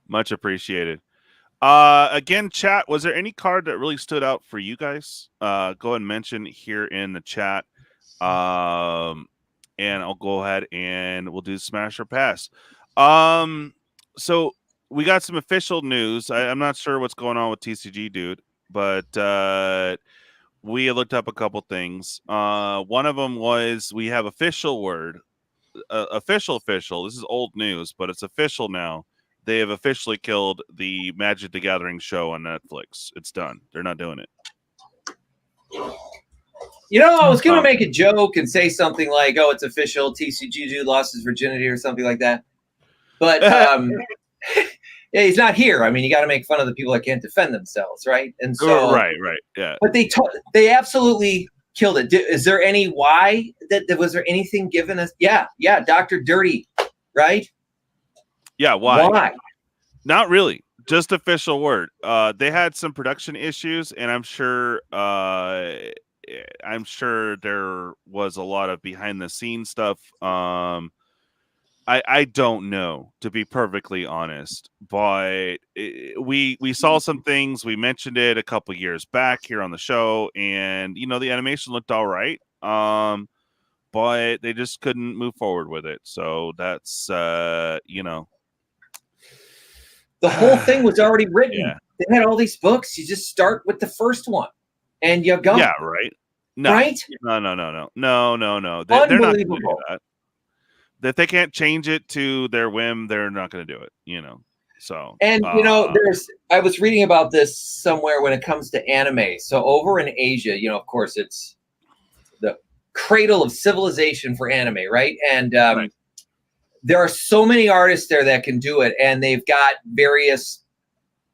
Much appreciated. Again, chat, was there any card that really stood out for you guys? Go ahead and mention here in the chat. And I'll go ahead and we'll do smash or pass. So we got some official news. I'm not sure what's going on with TCGDude, but we looked up a couple things. One of them was we have official word, official. This is old news, but it's official now. They have officially killed the Magic the Gathering show on Netflix. It's done. They're not doing it. You know, I was going to make a joke and say something like, "Oh, it's official. TCGDude lost his virginity" or something like that. But yeah, he's not here. I mean, you got to make fun of the people that can't defend themselves, right? And so, right, yeah. But they absolutely killed it. Is there any why? Was there anything given us? Yeah, Dr. Dirty, right? Yeah, why? Why? Not really. Just official word. They had some production issues, and I'm sure there was a lot of behind the scenes stuff. I don't know, to be perfectly honest, but we saw some things. We mentioned it a couple years back here on the show, and the animation looked all right. But they just couldn't move forward with it. So that's the whole thing was already written. Yeah. They had all these books. You just start with the first one, and you go. Yeah, right. No, right? No. They're not going to do that. If they can't change it to their whim, they're not going to do it. So. And I was reading about this somewhere when it comes to anime. So over in Asia, of course, it's the cradle of civilization for anime, right? And right. There are so many artists there that can do it, and they've got various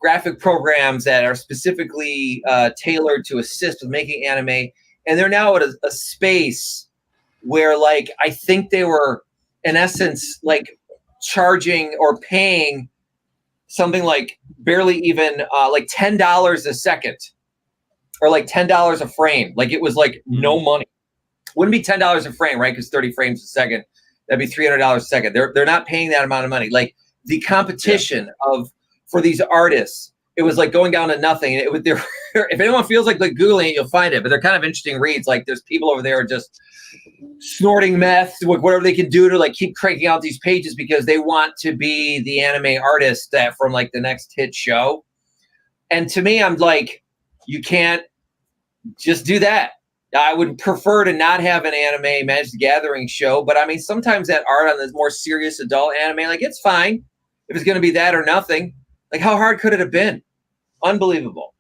graphic programs that are specifically tailored to assist with making anime. And they're now at a space where, like, I think they were, in essence, like charging or paying something like barely even like $10 a second or like $10 a frame. Like, it was like no money. Wouldn't be $10 a frame, right? Because 30 frames a second. That'd be $300 a second. They're not paying that amount of money. Like, the competition for these artists, it was like going down to nothing. If anyone feels like Googling it, you'll find it. But they're kind of interesting reads. Like, there's people over there just snorting meth, whatever they can do to like keep cranking out these pages because they want to be the anime artist that from like the next hit show. And to me, I'm like, you can't just do that. I would prefer to not have an anime Magic the Gathering show, but I mean, sometimes that art on the more serious adult anime, like, it's fine if it's going to be that or nothing. Like, how hard could it have been? Unbelievable.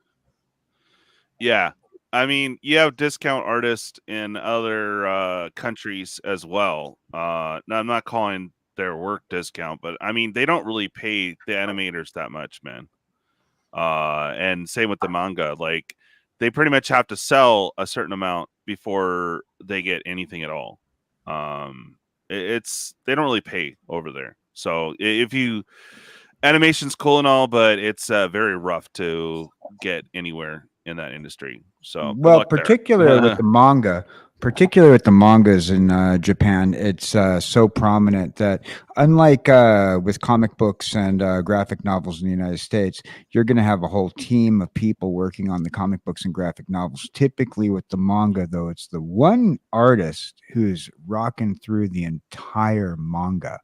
Yeah. I mean, you have discount artists in other countries as well. Now, I'm not calling their work discount, but I mean, they don't really pay the animators that much, man. And same with the manga. Like, they pretty much have to sell a certain amount before they get anything at all. They don't really pay over there. So animation's cool and all, but it's very rough to get anywhere in that industry. So, well, particularly with the mangas in Japan, it's so prominent that unlike with comic books and graphic novels in the United States, you're going to have a whole team of people working on the comic books and graphic novels. Typically with the manga, though, it's the one artist who's rocking through the entire manga.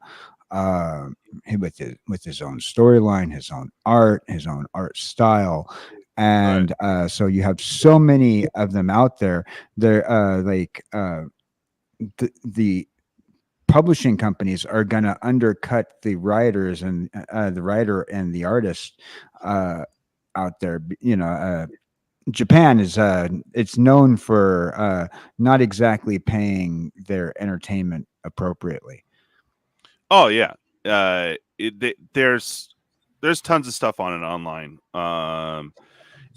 With his own storyline, his own art style. And so you have so many of them out there. They're the publishing companies are going to undercut the writers and the writer and the artist out there. Japan is it's known for not exactly paying their entertainment appropriately. Oh yeah, there's tons of stuff on it online.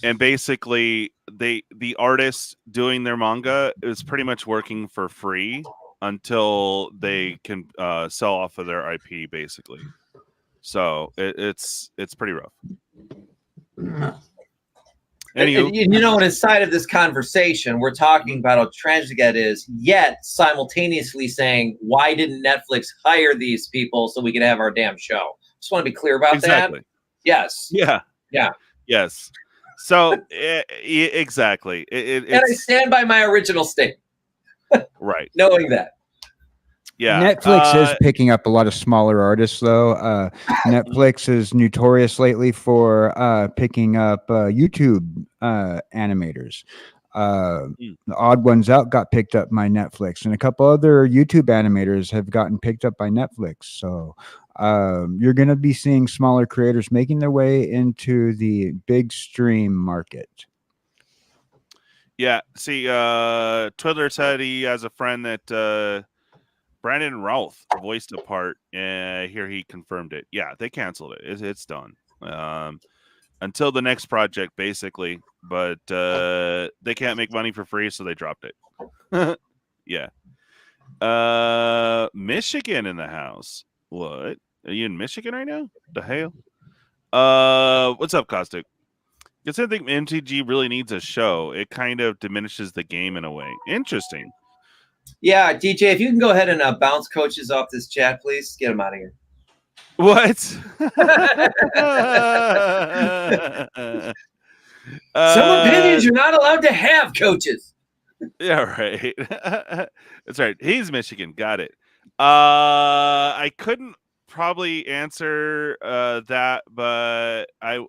And basically, the artist doing their manga is pretty much working for free until they can sell off of their IP, basically. So it's pretty rough. And inside of this conversation, we're talking about how tragic that is, yet simultaneously saying, why didn't Netflix hire these people so we could have our damn show? Just want to be clear about that. Yes. Yeah. Yes. So exactly. And I stand by my original statement. Right. Knowing that. Yeah. Netflix is picking up a lot of smaller artists, though. Netflix is notorious lately for picking up YouTube animators. The Odd Ones Out got picked up by Netflix, and a couple other YouTube animators have gotten picked up by Netflix. So you're going to be seeing smaller creators making their way into the big stream market. Yeah. See, Twiddler said he has a friend that Brandon Routh voiced a part. Here he confirmed it. Yeah, they canceled it. It's done. Until the next project, basically. But they can't make money for free, so they dropped it. Yeah. Michigan in the house. What? Are you in Michigan right now? The hell? What's up, Caustic? Because I think MTG really needs a show. It kind of diminishes the game in a way. Interesting. Yeah, DJ, if you can go ahead and bounce coaches off this chat, please get them out of here. What? Some opinions you're not allowed to have, coaches. Yeah, right. That's right. He's Michigan. Got it. I couldn't probably answer that, but I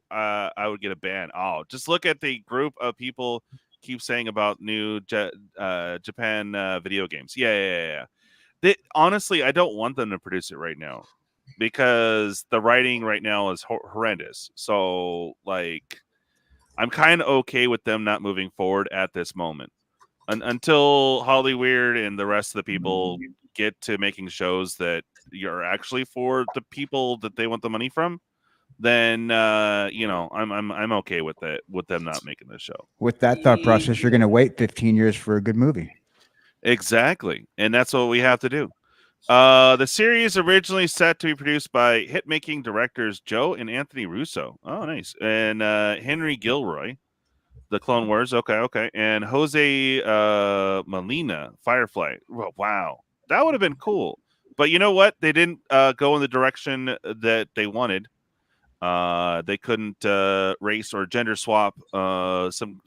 would get a ban. Oh, just look at the group of people keep saying about new Japan video games. Yeah. Honestly, I don't want them to produce it right now because the writing right now is horrendous. So, like, I'm kind of okay with them not moving forward at this moment until Hollyweird and the rest of the people get to making shows that you're actually for the people that they want the money from. Then I'm okay with it, with them not making the show. With that thought process, you're going to wait 15 years for a good movie. Exactly, and that's what we have to do. The series originally set to be produced by hit-making directors Joe and Anthony Russo. Oh, nice. And Henry Gilroy, The Clone Wars. Okay. And Jose Molina, Firefly. Wow. That would have been cool. But you know what? They didn't go in the direction that they wanted. They couldn't race or gender swap some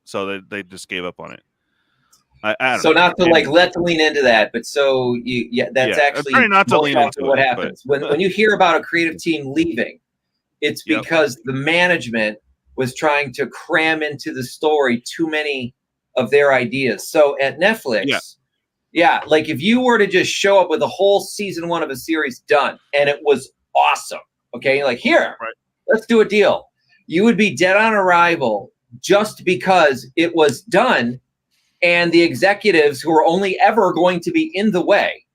so they just gave up on it. I don't know. Not to let's lean into that, but that's actually trying not to lean into what happens when you hear about a creative team leaving. It's because the management was trying to cram into the story too many of their ideas. So at Netflix, like if you were to just show up with a whole season 1 of a series done and it was awesome, okay, like here, let's do a deal. You would be dead on arrival just because it was done. And the executives who are only ever going to be in the way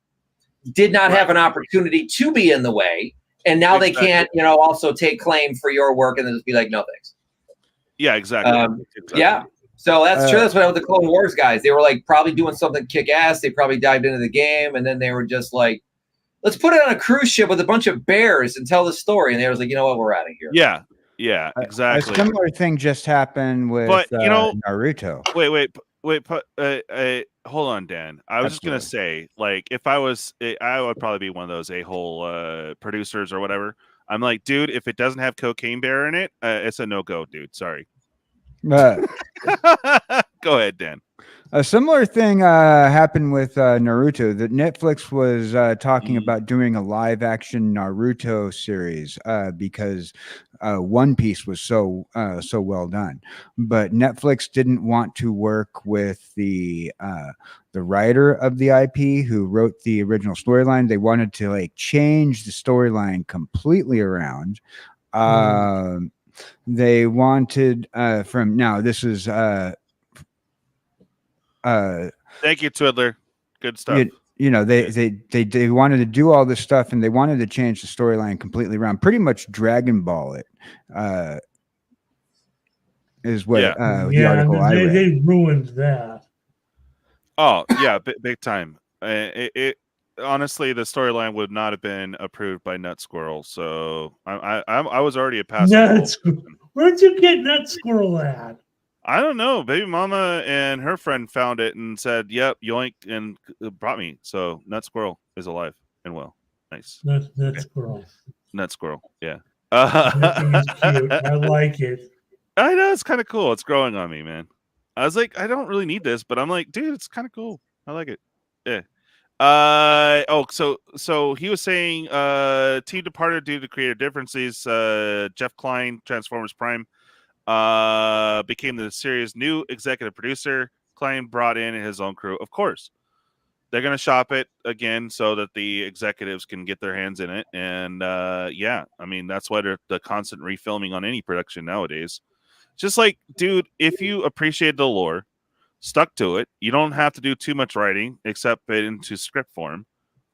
did not have an opportunity to be in the way. And now they can't, also take claim for your work and then just be like, no, thanks. Yeah, exactly. Yeah. So that's true. That's what happened with the Clone Wars guys. They were like probably doing something kick ass. They probably dived into the game. And then they were just like, let's put it on a cruise ship with a bunch of bears and tell the story. And they was like, you know what? We're out of here. Yeah, exactly. A similar thing just happened with Naruto. Wait, hold on, Dan. I was just gonna say, like, if I would probably be one of those a-hole producers or whatever. I'm like, dude, if it doesn't have Cocaine Bear in it, it's a no-go, dude. Sorry. Go ahead, Dan. A similar thing happened with Naruto. That Netflix was talking about doing a live-action Naruto series because One Piece was so well done, but Netflix didn't want to work with the writer of the IP who wrote the original storyline. They wanted to change the storyline completely around. They wanted from now. This is. Thank you, Twiddler. Good stuff. They wanted to do all this stuff and they wanted to change the storyline completely around, pretty much Dragon Ball it. Is what the article I read. They ruined that. Oh yeah, big time. It honestly, the storyline would not have been approved by Nut Squirrel. So I was already a pass. Where'd you get Nut Squirrel at? I don't know. Baby Mama and her friend found it and said, "Yep, yoink," and brought me. So Nut Squirrel is alive and well. Nice. Nut Squirrel. Nut Squirrel. Yeah. It's cute. I like it. I know, it's kind of cool. It's growing on me, man. I was like, I don't really need this, but I'm like, dude, it's kind of cool. I like it. Yeah. So he was saying team departed due to creative differences. Jeff Klein, Transformers Prime. became the series' new executive producer. Klein brought in his own crew. Of course, they're going to shop it again so that the executives can get their hands in it. And yeah, I mean, that's why the constant refilming on any production nowadays. Just like, dude, if you appreciate the lore, stuck to it, you don't have to do too much writing except it into script form.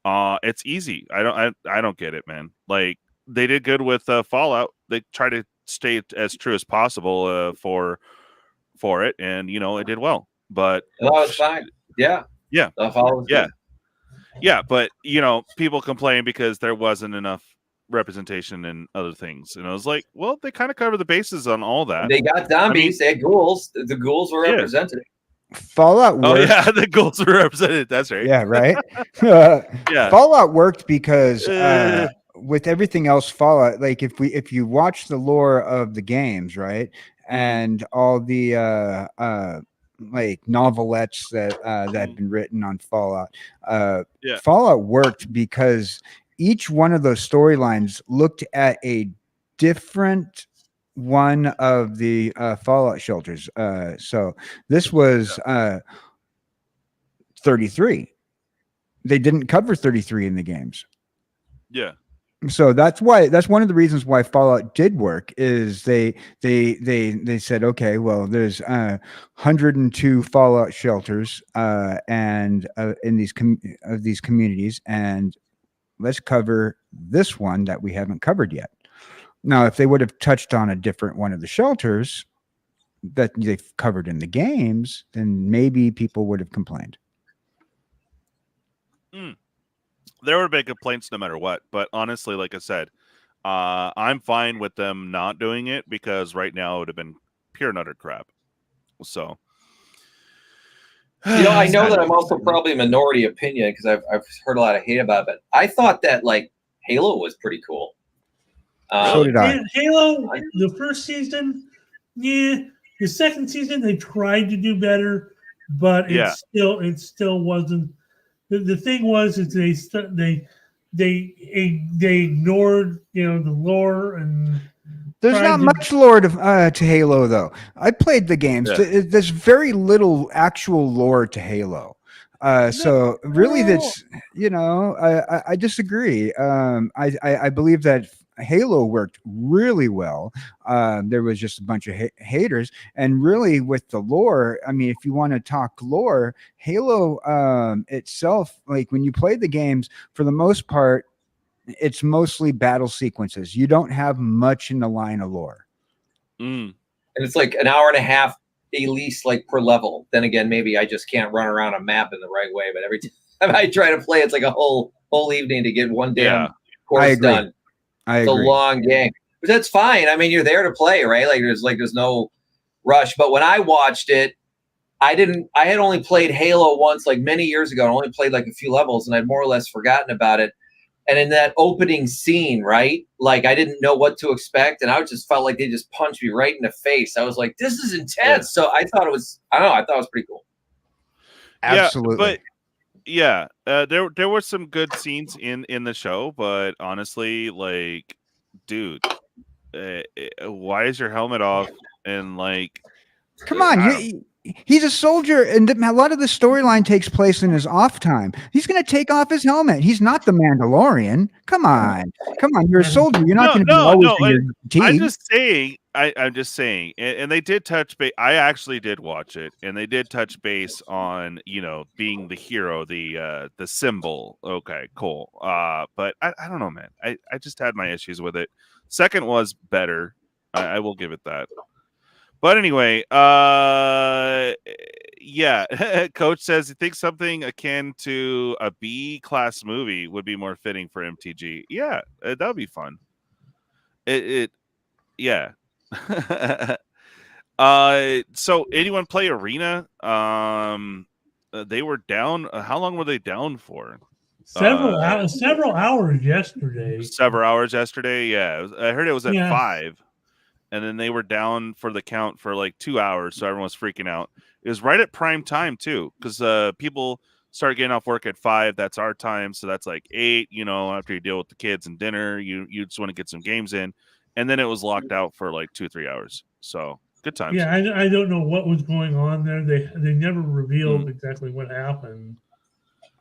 It's easy. I don't get it, man. Like, they did good with Fallout. They try to stay as true as possible for it, and it did well. But that was fine. Yeah. Yeah. The Fallout was Yeah. good. Yeah, but people complain because there wasn't enough representation and other things, and I was like, well, they kind of cover the bases on all that. They got zombies. They had ghouls. The ghouls were represented. Fallout worked. Oh yeah, the ghouls were represented. That's right. Yeah, right. Yeah. Fallout worked because with everything else, Fallout, like if you watch the lore of the games, right, and all the like novelettes that have been written on Fallout, Fallout worked because each one of those storylines looked at a different one of the Fallout shelters. So this was 33. They didn't cover 33 in the games. Yeah. So that's one of the reasons why Fallout did work is they said, okay, well, there's 102 Fallout shelters and in these communities, and let's cover this one that we haven't covered yet. Now, if they would have touched on a different one of the shelters that they've covered in the games, then maybe people would have complained. There would have been complaints no matter what, but honestly, like I said, I'm fine with them not doing it because right now it would have been pure and utter crap. So, I know that I'm also probably a minority opinion because I've heard a lot of hate about it, but I thought that like Halo was pretty cool. So did I. Halo, the first season, yeah. The second season, they tried to do better, but it still wasn't. The thing was, is they ignored the lore and. There's not much lore to Halo, though. I played the games. Yeah. There's very little actual lore to Halo. So really, that's I disagree. I believe that Halo worked really well. There was just a bunch of haters, and really with the lore, I mean, if you want to talk lore, Halo itself, like when you play the games, for the most part, it's mostly battle sequences. You don't have much in the line of lore. And it's like an hour and a half at least, like per level. Then again, maybe I just can't run around a map in the right way, but every time I try to play, it's like a whole evening to get one damn course done. It's a long game, but that's fine. I mean, you're there to play, right? There's no rush. But when I watched it, I had only played Halo once, like many years ago. I only played like a few levels, and I'd more or less forgotten about it. And in that opening scene, right? Like I didn't know what to expect, and I just felt like they just punched me right in the face. I was like, "This is intense." Yeah. So I thought it was pretty cool. Absolutely. But yeah, there were some good scenes in the show, but honestly, like, dude, why is your helmet off? And like, come on, he's a soldier, and a lot of the storyline takes place in his off time. He's going to take off his helmet. He's not the Mandalorian. Come on. You're a soldier. You're not going to be always in your team. I'm just saying, and they did touch base. I actually did watch it, and they did touch base on being the hero, the symbol. Okay, cool. But I don't know, man. I just had my issues with it. Second was better. I will give it that. But anyway, yeah. Coach says he thinks something akin to a B-class movie would be more fitting for MTG. Yeah, that would be fun. Yeah. So anyone play Arena? They were down. How long were they down for? Several hours yesterday. Several hours yesterday. Yeah, I heard it was at 5. And then they were down for the count for like 2 hours, so everyone was freaking out. It was right at prime time too, because people start getting off work at 5. That's our time, so that's like 8. After you deal with the kids and dinner, you just want to get some games in. and then it was locked out for like 2-3 hours. So good times. Yeah, I don't know what was going on there. They never revealed exactly what happened.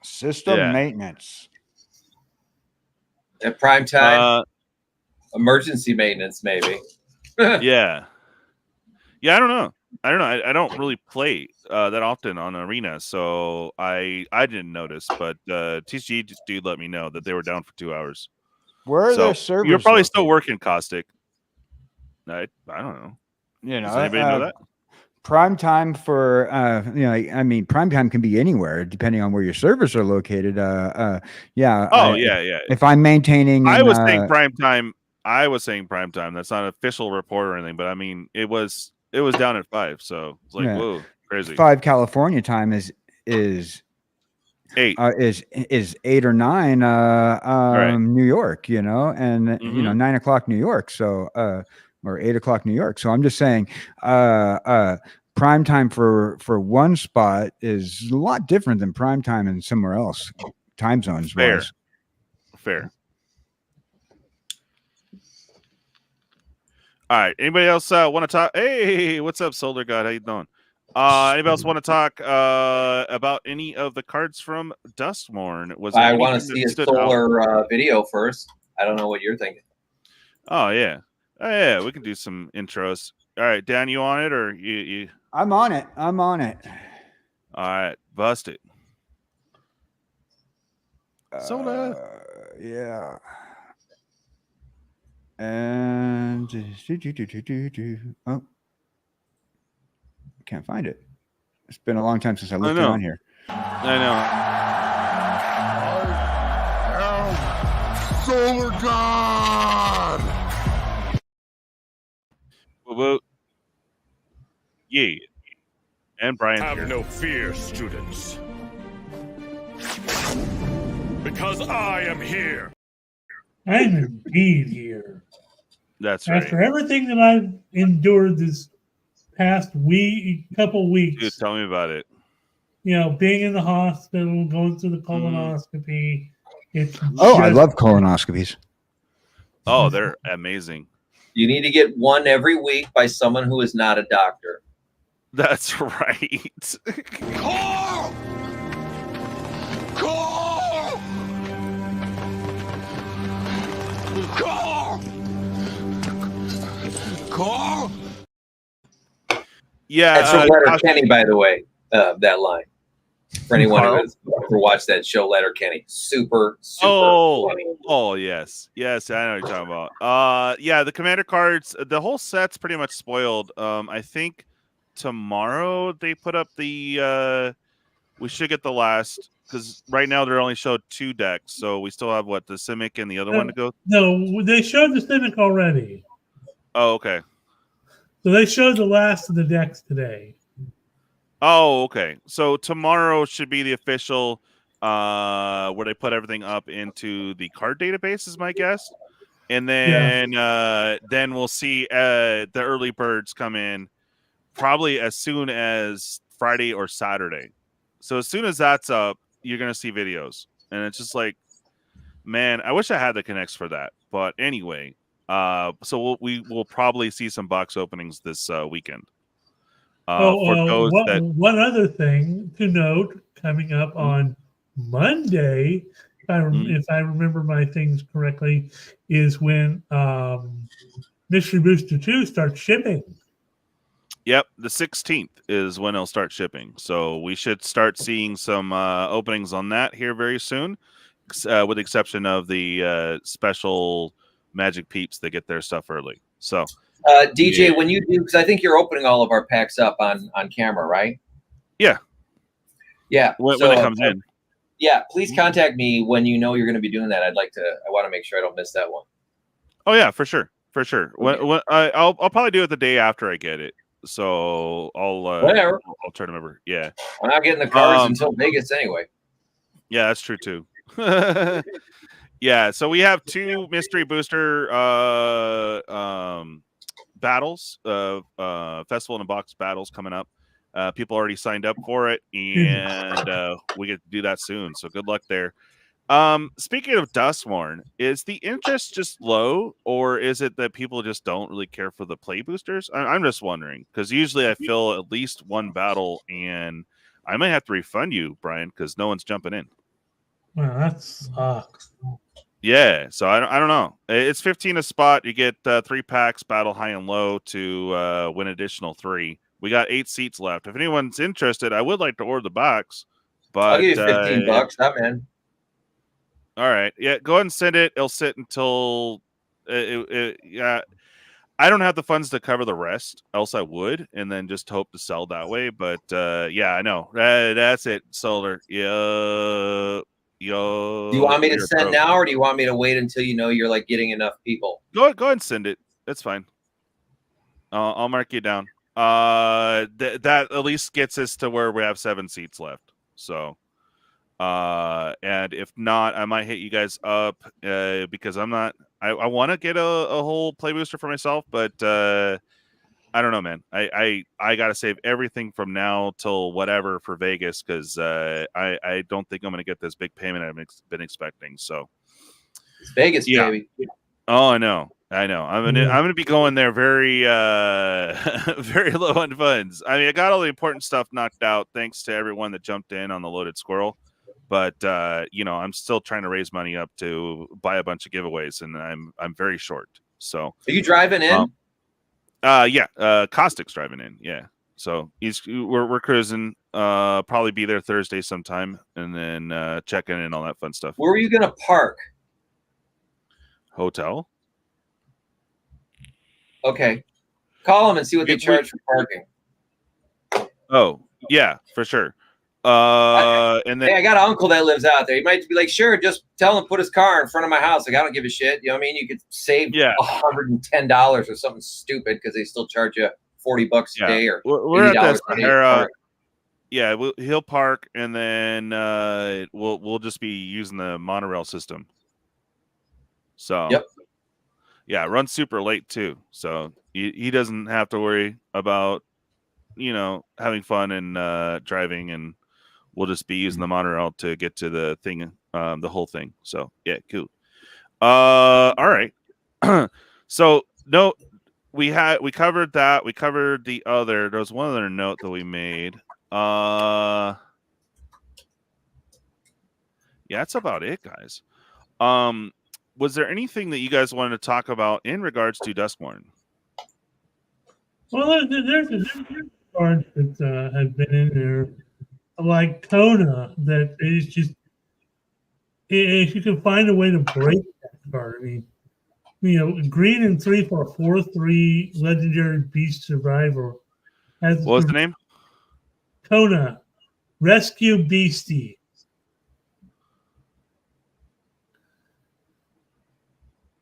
System maintenance. At prime time, emergency maintenance, maybe. Yeah. I don't know. I don't really play that often on Arena, so I didn't notice. But TCGDude let me know that they were down for 2 hours. Where are their servers? You're probably located? still working, Caustic. I don't know. You know, does anybody know that? Prime time for I mean, prime time can be anywhere depending on where your servers are located. If I'm maintaining, I was saying prime time. That's not an official report or anything, but I mean, it was down at 5, so it's like whoa, crazy. 5 California time is 8 is 8 or 9 right. New York, and 9 o'clock New York, so or 8 o'clock New York. So I'm just saying prime time for one spot is a lot different than prime time in somewhere else, time zones wise. Fair. All right. Anybody else want to talk? Hey, what's up, SolarGod? How you doing? Anybody else want to talk about any of the cards from Duskmourn? I want to see a solar video first. I don't know what you're thinking. Oh yeah. We can do some intros. All right, Dan, you on it or you? I'm on it. All right, bust it. Solar. Yeah. And oh, can't find it. It's been a long time since I looked around here. I know. SolarGod. Well, yeah. And Brian. Have here. No fear, students. Because I am here. I'm indeed here. That's right. After everything that I've endured this past couple weeks. Dude, tell me about it. Being in the hospital, going through the colonoscopy. I love colonoscopies. Oh, they're amazing. You need to get one every week by someone who is not a doctor. That's right. Call! Yeah. That's from Letterkenny, by the way, that line. For anyone who has ever watched that show, Letterkenny. Super funny. Oh, yes. Yes, I know what you're talking about. Yeah, the Commander cards, the whole set's pretty much spoiled. I think tomorrow they put up the we should get the last, because right now they're only showed 2 decks, so we still have the Simic and the other one to go. No, they showed the Simic already. Oh, okay. So they showed the last of the decks today. Oh, okay. So tomorrow should be the official where they put everything up into the card database, is my guess. And then then we'll see the early birds come in probably as soon as Friday or Saturday. So as soon as that's up, you're going to see videos. And it's just like, man, I wish I had the connects for that. But anyway, so we will probably see some box openings this weekend. One other thing to note coming up on Monday, if I remember my things correctly, is when Mystery Booster 2 starts shipping. Yep, the 16th is when it'll start shipping. So we should start seeing some openings on that here very soon, with the exception of the special Magic Peeps that get their stuff early. So, DJ, when you do, because I think you're opening all of our packs up on camera, right? Yeah. Yeah. When it comes in. Yeah, please contact me when you know you're going to be doing that. I want to make sure I don't miss that one. Oh, yeah, for sure. Okay. I'll probably do it the day after I get it. So I'll try to remember. Yeah. I'm not getting the cards until Vegas anyway. Yeah, that's true too. Yeah, so we have 2 mystery booster battles, festival in a box battles coming up. People already signed up for it, and we get to do that soon. So good luck there. Speaking of Duskmourn, is the interest just low, or is it that people just don't really care for the play boosters? I'm just wondering, because usually I fill at least one battle, and I might have to refund you, Brian, because no one's jumping in. Well, that sucks. Yeah, so I don't know. It's 15 a spot. You get 3 packs, battle high and low to win additional 3. We got 8 seats left. If anyone's interested, I would like to order the box. But I'll give you $15. I'm in. All right. Yeah, go ahead and send it. It'll sit until yeah. I don't have the funds to cover the rest, else I would, and then just hope to sell that way. But yeah, I know. That's it. Solar. Yo. Do you want me to send now, or do you want me to wait until you know you're like getting enough people? Go ahead and send it. That's fine. I'll mark you down. That at least gets us to where we have 7 seats left. So and if not, I might hit you guys up because I'm not. I want to get a whole play booster for myself, but I don't know, man. I gotta save everything from now till whatever for Vegas because I don't think I'm gonna get this big payment I've been expecting. So it's Vegas, baby. Oh, I know. I'm gonna be going there very very low on funds. I mean, I got all the important stuff knocked out thanks to everyone that jumped in on the loaded squirrel. But I'm still trying to raise money up to buy a bunch of giveaways, and I'm very short. So are you driving in? Yeah, Caustic's driving in. Yeah, so we're cruising. Probably be there Thursday sometime, and then checking in all that fun stuff. Where are you gonna park? Hotel. Okay, call them and see what they charge for parking. Oh yeah, for sure. And then hey, I got an uncle that lives out there. He might be like, sure, just tell him to put his car in front of my house. Like, I don't give a shit. You know what I mean? You could save $110 or something stupid because they still charge you $40 a day or we're at the Sahara. Yeah, he'll park, and then we'll just be using the monorail system. So yep. Yeah, runs super late too, so he doesn't have to worry about having fun and driving, and we'll just be using the monorail to get to the thing, the whole thing. So yeah, cool. All right. So no, we covered that. We covered the other. There was one other note that we made. Yeah, that's about it, guys. Was there anything that you guys wanted to talk about in regards to Duskmourn? Well, there's cards that have been in there, like Kona, that is just if you can find a way to break that card. I mean, green and 3 for a 4/3 legendary beast survivor. What was the name? Kona, Rescue Beastie.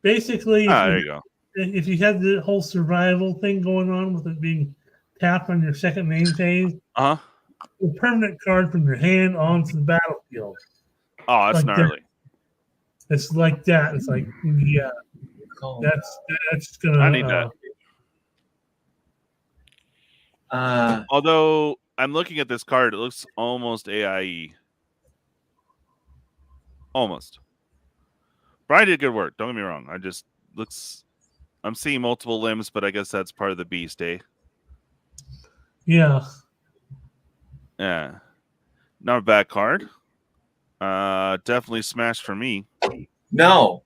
Basically, there you go. If you have the whole survival thing going on with it being tapped on your second main phase, a permanent card from your hand onto the battlefield. Oh, that's like gnarly. It's like that. It's like, yeah, that's gonna. I need that. Although I'm looking at this card, it looks almost AIE. Almost. Brian did good work. Don't get me wrong. I'm seeing multiple limbs, but I guess that's part of the beast, eh? Yeah. Yeah. Not a bad card. Definitely smash for me. No,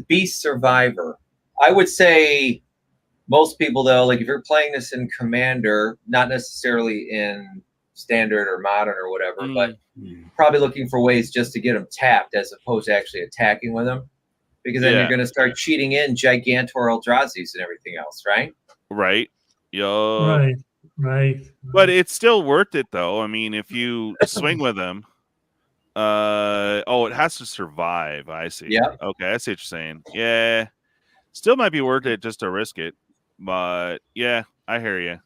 Beast Survivor. I would say most people, though, like if you're playing this in Commander, not necessarily in Standard or Modern or whatever, but probably looking for ways just to get them tapped as opposed to actually attacking with them. Because then you're going to start cheating in Gigantor Eldrazi's and everything else, right? Right. Yo. Right. But it's still worth it, though. I mean, if you swing with them, it has to survive. I see. Yeah. Okay, I see what you're saying. Yeah. Still might be worth it just to risk it. But yeah, I hear you.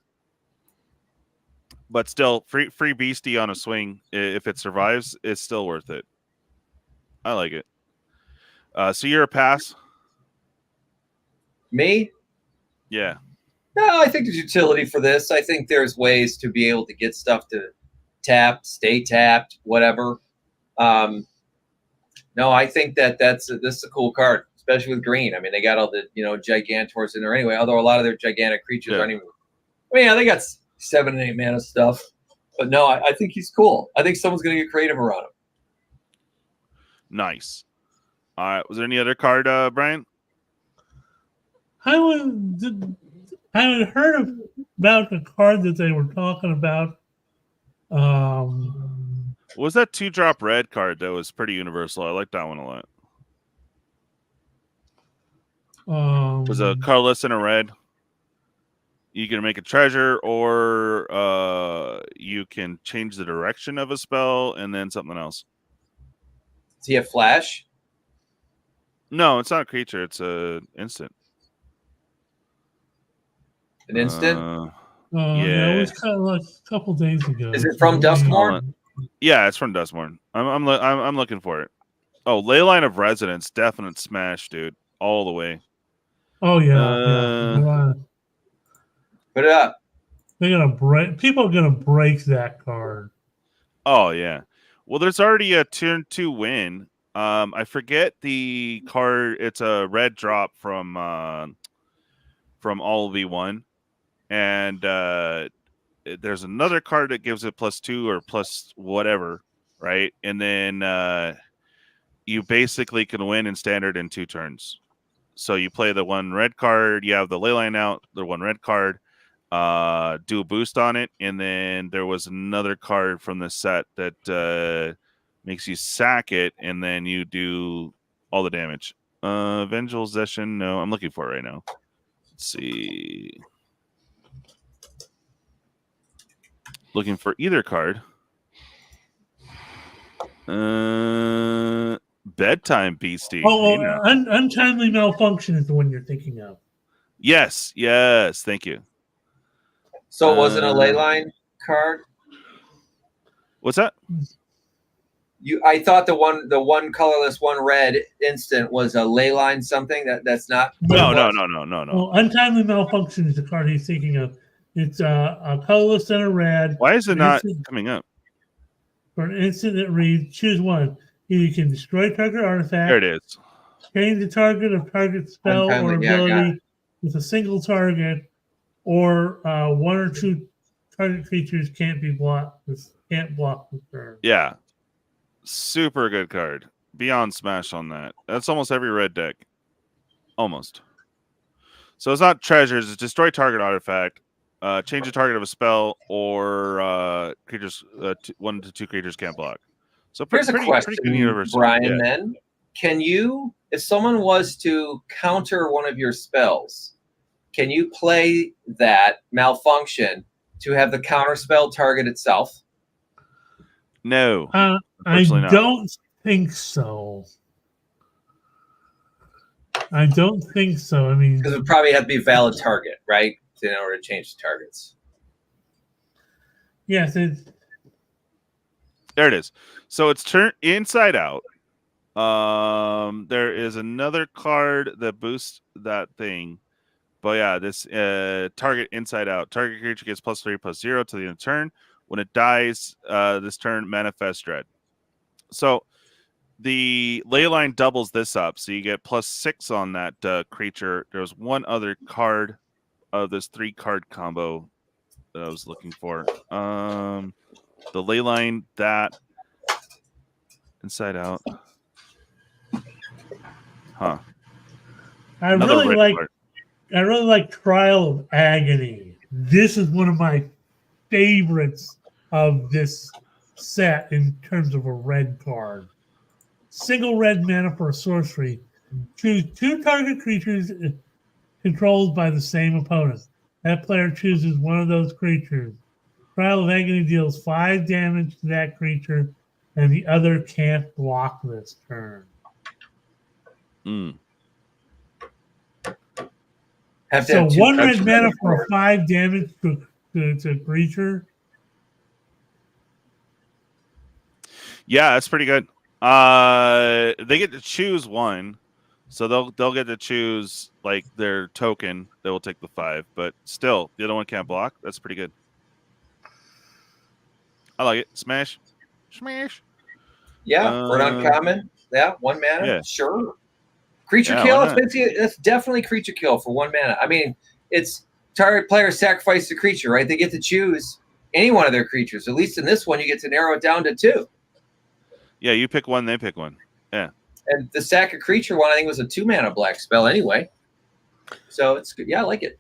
But still, free beastie on a swing, if it survives, it's still worth it. I like it. So you're a pass? Me? Yeah. No, I think there's utility for this. I think there's ways to be able to get stuff to tap, stay tapped, whatever. No, I think this is a cool card, especially with green. I mean, they got all the Gigantors in there anyway. Although a lot of their gigantic creatures aren't even. I mean, yeah, they got 7 and 8 mana stuff, but no, I think he's cool. I think someone's gonna get creative around him. Nice. All right. Was there any other card, Brian? I had heard about the card that they were talking about. What was that 2-drop red card that was pretty universal? I like that one a lot. Was a colorless and a red. You can make a treasure, or you can change the direction of a spell and then something else. Does he have flash? No, it's not a creature. It's a instant. An instant? Yeah, it was kind of like a couple days ago. Is it from Duskmourn? Yeah, it's from Duskmourn. I'm looking for it. Oh, Leyline of Residence, definite smash, dude, all the way. Oh yeah. Put it up. They're gonna break. People are gonna break that card. Oh yeah. Well, there's already a turn 2 win. I forget the card. It's a red drop from All V1, and there's another card that gives it +2 or plus whatever, right? And then you basically can win in standard in 2 turns. So you play the 1 red card, you have the Leyline out, the 1 red card, do a boost on it, and then there was another card from the set that makes you sack it, and then you do all the damage. Vengeful Possession, no, I'm looking for it right now. Let's see. Looking for either card. Bedtime Beastie. Untimely Malfunction is the one you're thinking of. Yes, thank you. So it wasn't a Leyline card? What's that? I thought the one colorless, 1 red instant was a Leyline something. That's not. No. Well, Untimely Malfunction is the card he's thinking of. It's a colorless and a red. Why is it not coming up? For an instant that reads, choose one. Either you can destroy target artifact. There it is. Change the target of target spell or ability with a single target, or 1 or 2 target creatures can't block the turn. Yeah. Super good card. Beyond smash on that. That's almost every red deck. Almost. So it's not treasures, it's destroy target artifact, change the target of a spell, or creatures 1 to 2 creatures can't block. So here's a question, Brian. Then can you, if someone was to counter one of your spells, can you play that Malfunction to have the counter spell target itself? No. I don't think so. I don't think so. I mean, because it would probably have to be a valid target, right? In order to change the targets. Yes. There it is. So it's turned inside out. There is another card that boosts that thing. But yeah, this target inside out. Target creature gets +3/+0 to the end of the turn. When it dies, this turn manifests dread. So the Leyline doubles this up. So you get +6 on that creature. There's one other card of this 3-card combo that I was looking for. The Leyline, that inside out. Huh. I really like Trial of Agony. This is one of my favorites of this set in terms of a red card. Single red mana for a sorcery. Choose 2 target creatures controlled by the same opponent. That player chooses one of those creatures. Trial of Agony deals 5 damage to that creature, and the other can't block this turn. So 1 red mana for 5 damage to creature. Yeah, that's pretty good. They get to choose one, so they'll get to choose like their token that will take the 5, but still the other one can't block. That's pretty good. I like it. Smash. Yeah, for an uncommon, Yeah, 1 mana. Yeah. Sure. Creature Yeah, kill. why not? It's definitely creature kill for 1 mana. I mean, it's target player sacrifice the creature, right? They get to choose any one of their creatures. At least in this one, you get to narrow it down to 2. Yeah, you pick one, they pick one. Yeah. And the sack a creature one, I think, was a 2 mana black spell anyway. So it's good. Yeah, I like it.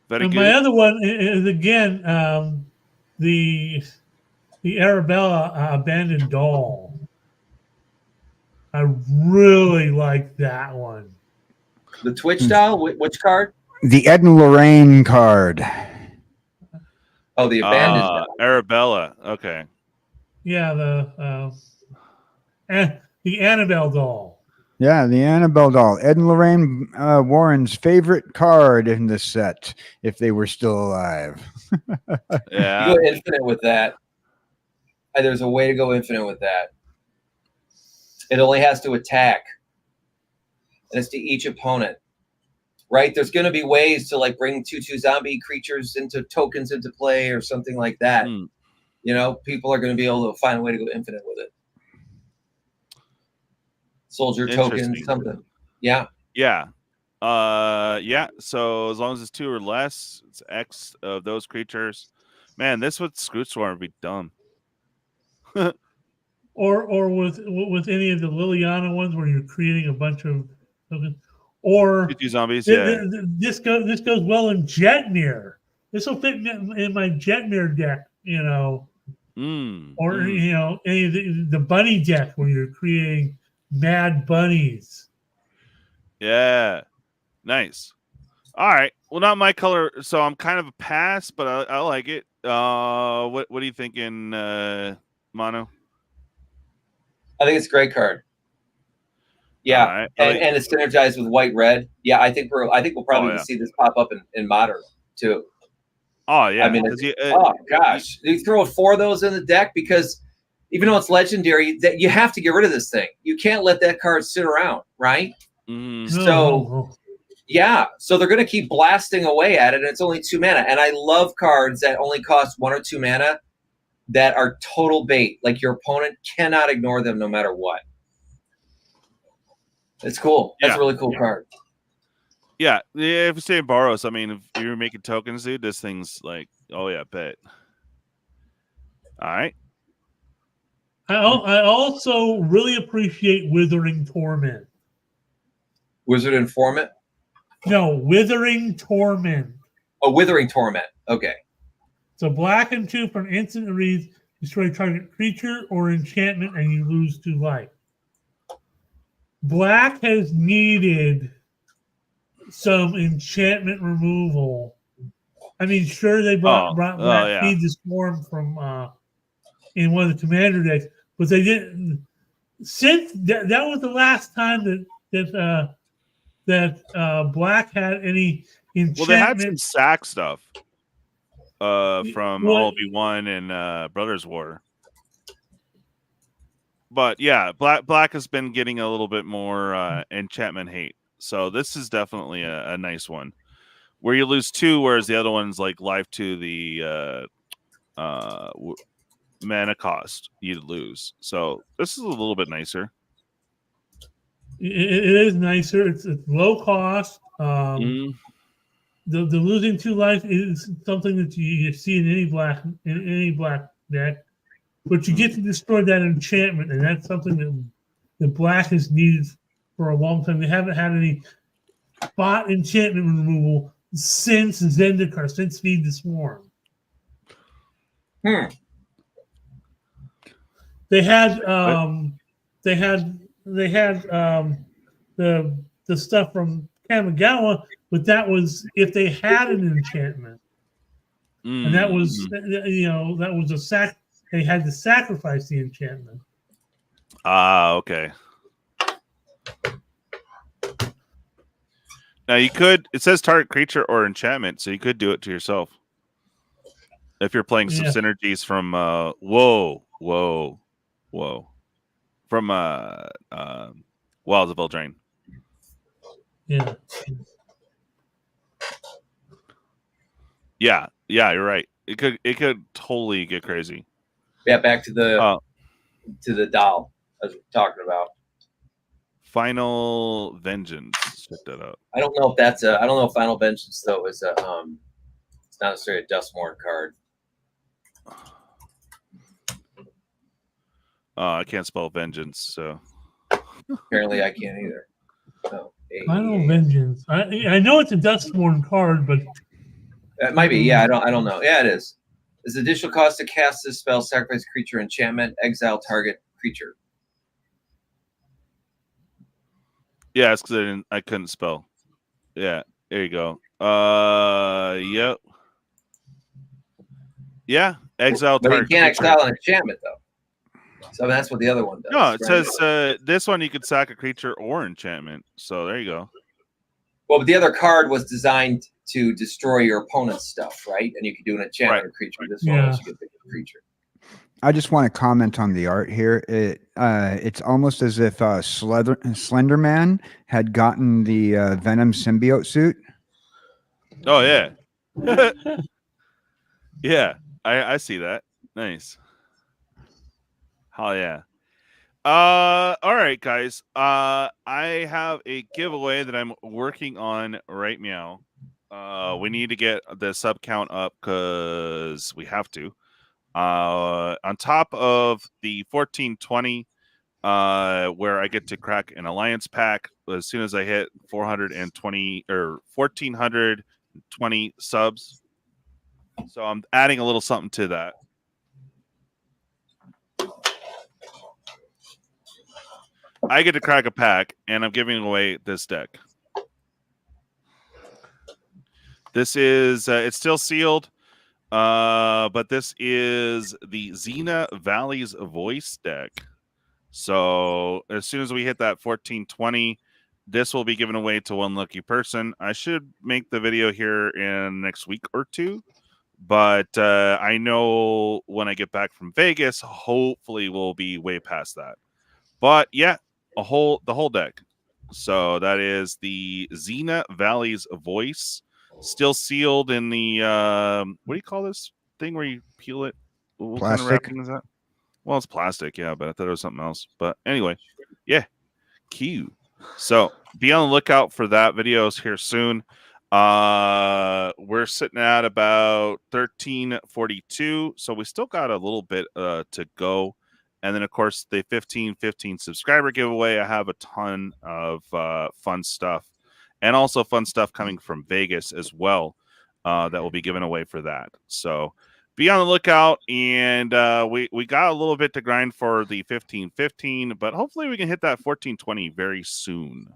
Very And good. my other one is again the Arabella Abandoned Doll. I really like that one. The Twitch style, which card? The Edna Lorraine card. Oh, the Abandoned. Arabella. Okay. Yeah, the Annabelle doll. Yeah, the Annabelle doll. Edna Lorraine Warren's favorite card in this set, if they were still alive. Yeah. You go infinite with that. There's a way to go infinite with that. It only has to attack. And it's to each opponent. Right? There's going to be ways to like bring 2/2 zombie creatures into tokens into play or something like that. You know, people are going to be able to find a way to go infinite with it. Soldier tokens, something. Yeah. Yeah. Yeah. So as long as it's 2 or less, it's X of those creatures. Man, this would Screwstorm would be dumb. Or with any of the Liliana ones where you're creating a bunch of tokens. Or 2/2 zombies. Yeah. this goes well in Jetmir. This will fit in my Jetmir deck, you know. Or you know, any of the bunny deck where you're creating mad bunnies. Yeah. Nice. All right. Well, not my color, so I'm kind of a pass, but I like it. What are you thinking, Mono? I think it's a great card. Yeah, right. and it's synergized with white red. Yeah, I think we'll probably see this pop up in modern too. Oh yeah, I mean, oh gosh, you throw 4 of those in the deck because even though it's legendary, that you have to get rid of this thing. You can't let that card sit around, right? So yeah, so they're going to keep blasting away at it, and it's only 2 mana. And I love cards that only cost 1 or 2 mana that are total bait. Like your opponent cannot ignore them no matter what. It's cool. That's a really cool card. Yeah, if you say Boros, I mean, if you're making tokens, dude, this thing's like, oh yeah, bet. All right. I also really appreciate Withering Torment. Wizard Informant? No, Withering Torment. Oh, Withering Torment. Okay. So black and 2 for an instant that reads destroy target creature or enchantment and you lose 2 life. Black has needed some enchantment removal. I mean, sure, they brought Feed the Swarm from in one of the commander decks, but they didn't. Since that was the last time that Black had any enchantment. Well, they had some sack stuff from Obi-Wan and Brothers War. But yeah, black has been getting a little bit more enchantment hate. So this is definitely a nice one. Where you lose 2, whereas the other one's like life to the mana cost you lose. So this is a little bit nicer. It is nicer. It's low cost. The losing 2 life is something that you see in any black deck. But you get to destroy that enchantment, and that's something that black has needed for a long time. They haven't had any bot enchantment removal since Zendikar, since Feed the Swarm. They had the stuff from Kamigawa, but that was if they had an enchantment, and that was that was a sack. They had to sacrifice the enchantment. Okay. Now you could. It says target creature or enchantment, so you could do it to yourself if you're playing some synergies from. Whoa, from Wilds of Eldraine. Yeah, you're right. It could totally get crazy. Yeah, back to the doll. was talking about. Final Vengeance. Check that out. I don't know if that's a. I don't know if Final Vengeance though is a. It's not necessarily a Duskmourn card. I can't spell vengeance, so Apparently, I can't either. So, Final Vengeance. I know it's a Duskmourn card, but it might be. Yeah, I don't know. Yeah, it is. There's additional cost to cast this spell, sacrifice creature enchantment, exile target creature. yeah, it's because I couldn't spell. Yeah, there you go. Yep. Yeah, exile But you target can't creature. exile an enchantment though. So that's what the other one does. No, it right? says this one you could sack a creature or enchantment. So there you go. Well, but the other card was designed to destroy your opponent's stuff, right? And you could do an enchantment or creature. This one also gets a creature. I just want to comment on the art here. It's almost as if Slenderman had gotten the Venom symbiote suit. Oh yeah. Yeah, I see that. Nice. Hell yeah. All right, guys. I have a giveaway that I'm working on right now. We need to get the sub count up because we have to. On top of the 1420, where I get to crack an alliance pack as soon as I hit 420 or 1420 subs. So I'm adding a little something to that. I get to crack a pack, and I'm giving away this deck. This is it's still sealed, but this is the Xena Valley's Voice deck. So as soon as we hit that 1420, this will be given away to one lucky person. I should make the video here in next week or two, but I know when I get back from Vegas, hopefully we'll be way past that. But yeah, the whole deck. So that is the Xena Valley's Voice, still sealed in the what do you call this thing where you peel it? What Plastic. kind of wrapping is that? Well, it's plastic, yeah, but I thought it was something else. But anyway, yeah, Q. So be on the lookout for that. Videos here soon. We're sitting at about 1342, so we still got a little bit to go. And then, of course, the 15 subscriber giveaway. I have a ton of fun stuff, and also fun stuff coming from Vegas as well that will be given away for that. So be on the lookout. And we got a little bit to grind for the 15, but hopefully we can hit that 1420 very soon.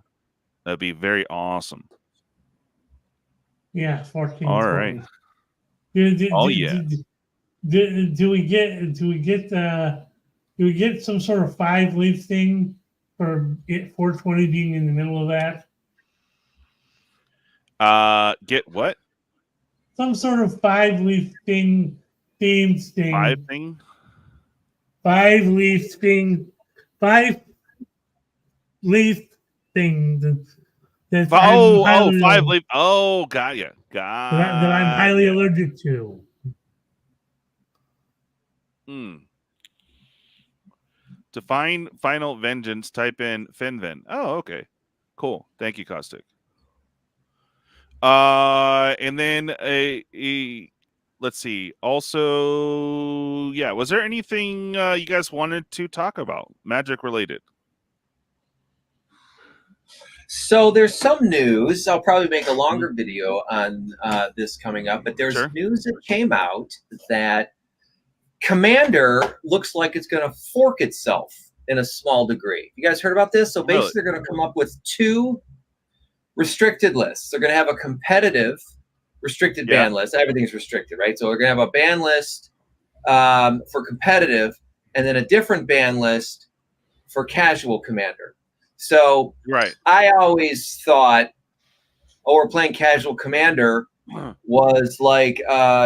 That'd be very awesome. Yeah, 14. All right. Do we get some sort of 5-leaf thing for it 420 being in the middle of that? Get what? Some sort of 5-leaf thing, themed thing. 5 thing? 5-leaf thing. 5-leaf thing. That's 5-leaf. Oh, got you. Got that I'm highly allergic to. To find Final Vengeance, type in Finven. Oh, okay. Cool. Thank you, Caustic. And then let's see. Also, yeah, was there anything you guys wanted to talk about, Magic related? So there's some news. I'll probably make a longer video on this coming up, but there's news that came out that Commander looks like it's going to fork itself in a small degree. You guys heard about this? So basically, they're going to come up with 2 restricted lists. They're going to have a competitive restricted ban list. Everything's restricted, right? So we're going to have a ban list for competitive, and then a different ban list for casual Commander. So I always thought, we're playing casual Commander was like,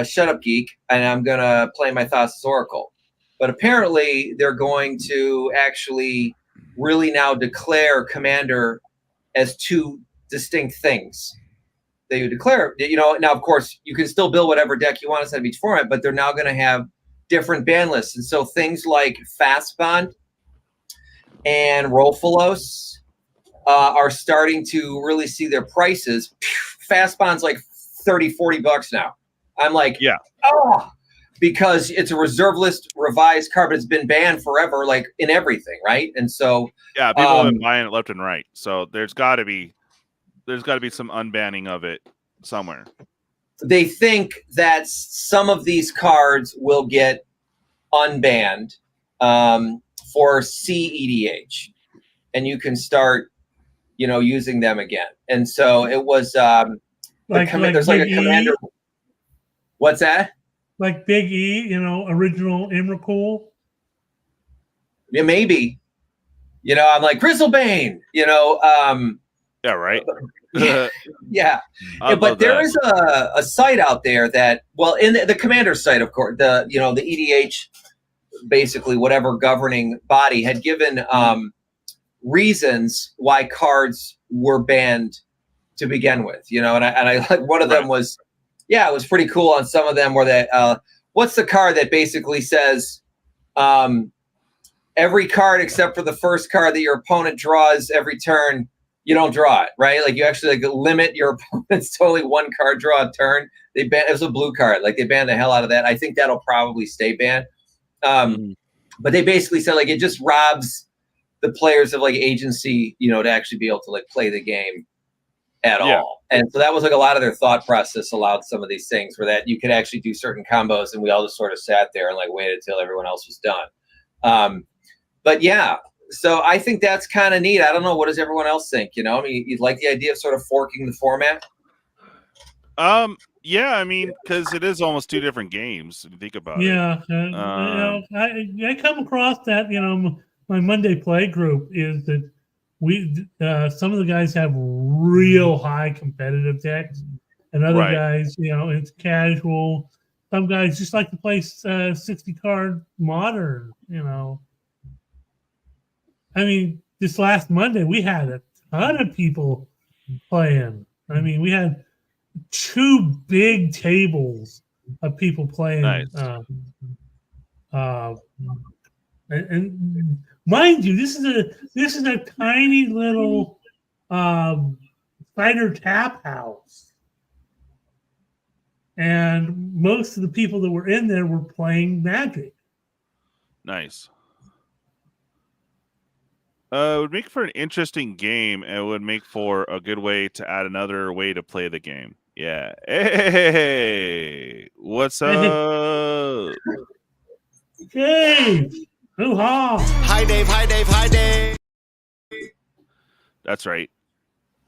shut up, geek, and I'm going to play my Thassa's Oracle. But apparently they're going to actually really now declare Commander as 2 distinct things. They declare, now, of course, you can still build whatever deck you want inside of each format, but they're now going to have different ban lists. And so things like Fast Bond and Rofalos are starting to really see their prices. Fast Bond's like $30-$40 now. I'm like, Yeah. oh, because it's a reserve list revised card, but it's been banned forever, like in everything, right? And so Yeah, people have been buying it left and right. So there's got to be some unbanning of it somewhere. they think that some of these cards will get unbanned for CEDH, and you can start, using them again. And so it was there's like a commander. What's that? Like Big E, original Imracul. Yeah, maybe. I'm like Grizzlebane. Yeah, right. Yeah. But there is a site out there that, well, in the commander site, of course, the EDH, basically whatever governing body had given reasons why cards were banned to begin with, and I like one of them was, it was pretty cool on some of them where that, what's the card that basically says, every card except for the first card that your opponent draws every turn, you don't draw it, right? Like you actually limit your opponent's to only one card draw a turn. It was a blue card. Like they banned the hell out of that. I think that'll probably stay banned. But they basically said it just robs the players of agency, to actually be able to play the game at all. And so that was a lot of their thought process allowed some of these things where that you could actually do certain combos, and we all just sort of sat there and waited till everyone else was done. But yeah, so I think that's kind of neat. I don't know. What does everyone else think? I mean, you'd like the idea of sort of forking the format? Yeah, I mean, because it is almost two different games. If you think about it. I come across that. My Monday play group is that some of the guys have real high competitive decks, and other guys, it's casual. Some guys just like to play 60 card modern. I mean, this last Monday we had a ton of people playing. I mean, we had 2 big tables of people playing. Nice. And mind you, this is a tiny little cider tap house, and most of the people that were in there were playing Magic. Nice. It would make for an interesting game, and it would make for a good way to add another way to play the game. Yeah. Hey, what's up? Dave! Hoo-ha! Hi, Dave. Hi, Dave. Hi, Dave. That's right.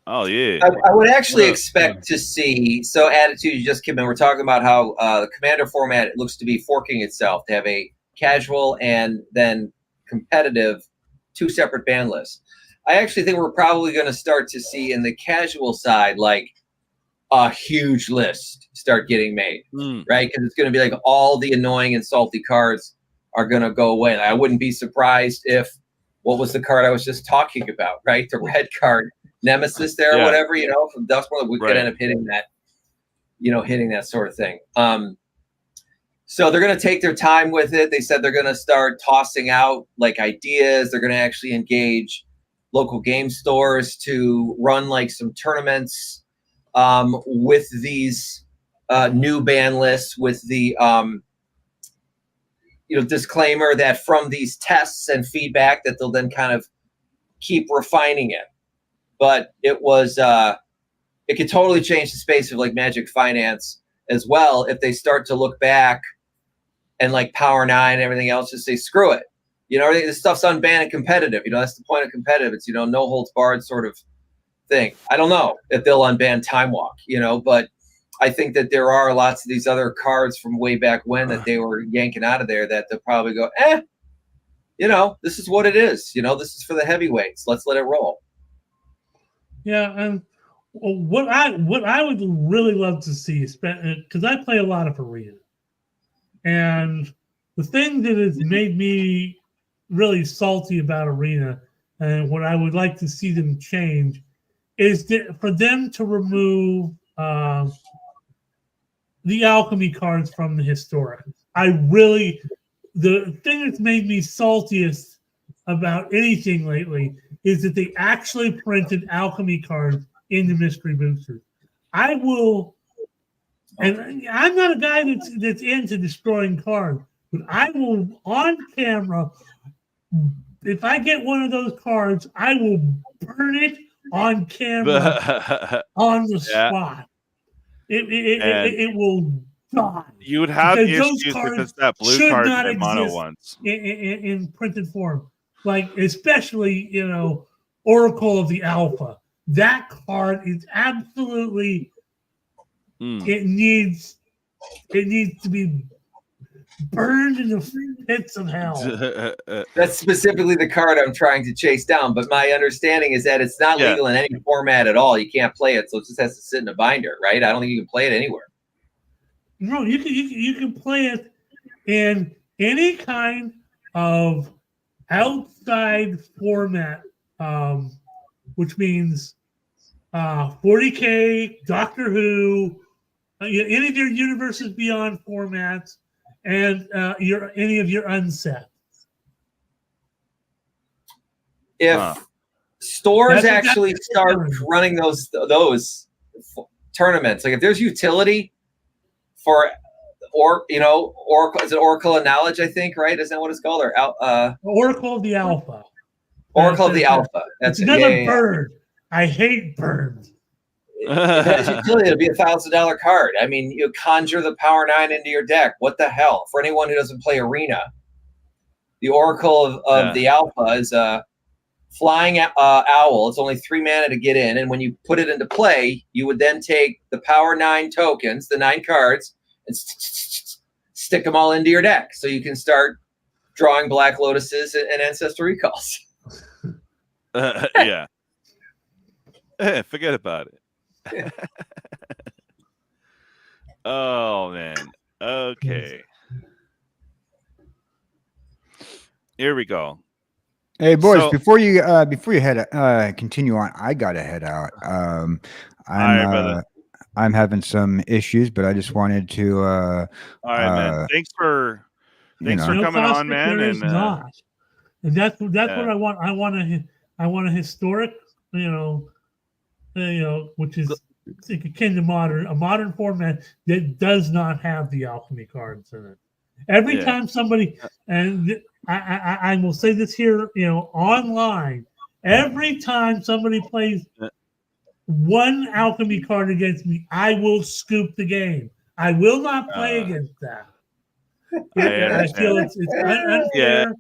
Oh, yeah. I would actually expect to see, so Attitude just came in, we're talking about how the Commander format looks to be forking itself to have a casual and then competitive 2 separate ban lists. I actually think we're probably going to start to see in the casual side, a huge list start getting made, right? Because it's going to be all the annoying and salty cards are going to go away. I wouldn't be surprised if, what was the card I was just talking about, right? The red card, Nemesis there or whatever, from Duskmourn, we could end up hitting that, hitting that sort of thing. So they're going to take their time with it. They said they're going to start tossing out ideas. They're going to actually engage local game stores to run some tournaments with these new ban lists, with the disclaimer that from these tests and feedback that they'll then kind of keep refining it. But it was it could totally change the space of Magic Finance as well if they start to look back and Power 9 and everything else, just say screw it. Everything, this stuff's unbanned and competitive. That's the point of competitive. It's no holds barred sort of thing. I don't know if they'll unban Time Walk, but I think that there are lots of these other cards from way back when that they were yanking out of there that they'll probably go, this is what it is. This is for the heavyweights. Let's let it roll. Yeah, and what I would really love to see, because I play a lot of Arena, and the thing that has made me really salty about Arena, and what I would like to see them change, is for them to remove the alchemy cards from the historic. The thing that's made me saltiest about anything lately is that they actually printed alchemy cards in the mystery boosters. I will, and I'm not a guy that's into destroying cards, but I will on camera. If I get one of those cards, I will burn it on camera on the spot. It will die. You would have because those issues cards if it's that blue should card not and mono exist ones. in printed form. Like especially Oracle of the Alpha. That card is absolutely. It needs to be burned in the pits of hell. That's specifically the card I'm trying to chase down. But my understanding is that it's not legal in any format at all. You can't play it, so it just has to sit in a binder, right? I don't think you can play it anywhere. No, you can play it in any kind of outside format, which means 40K, Doctor Who, any of your Universes Beyond formats, and any of your unsets. If stores actually start running those tournaments, like if there's utility for Oracle, is it Oracle of Knowledge? I think, right? Isn't that what it's called? Or Oracle of the Alpha. Oracle of the Alpha. That's another bird. I hate birds. If it has utility, it'll be $1,000 card. I mean, you conjure the Power 9 into your deck. What the hell? For anyone who doesn't play Arena, the Oracle of the Alpha is a flying owl. It's only 3 mana to get in, and when you put it into play, you would then take the Power 9 tokens, the 9 cards, and stick them all into your deck, so you can start drawing Black Lotuses and Ancestral Recalls. Yeah. Forget about it. Oh man. Okay. Here we go. Hey boys, before you head continue on, I gotta head out. I'm having some issues, but I just wanted to all right, man. Thanks for coming on, man. And that's what I want. I want a historic, which is akin to a modern format that does not have the alchemy cards in it. Every time somebody, and I will say this here, online, every time somebody plays one alchemy card against me, I will scoop the game. I will not play against that. I feel it's unfair.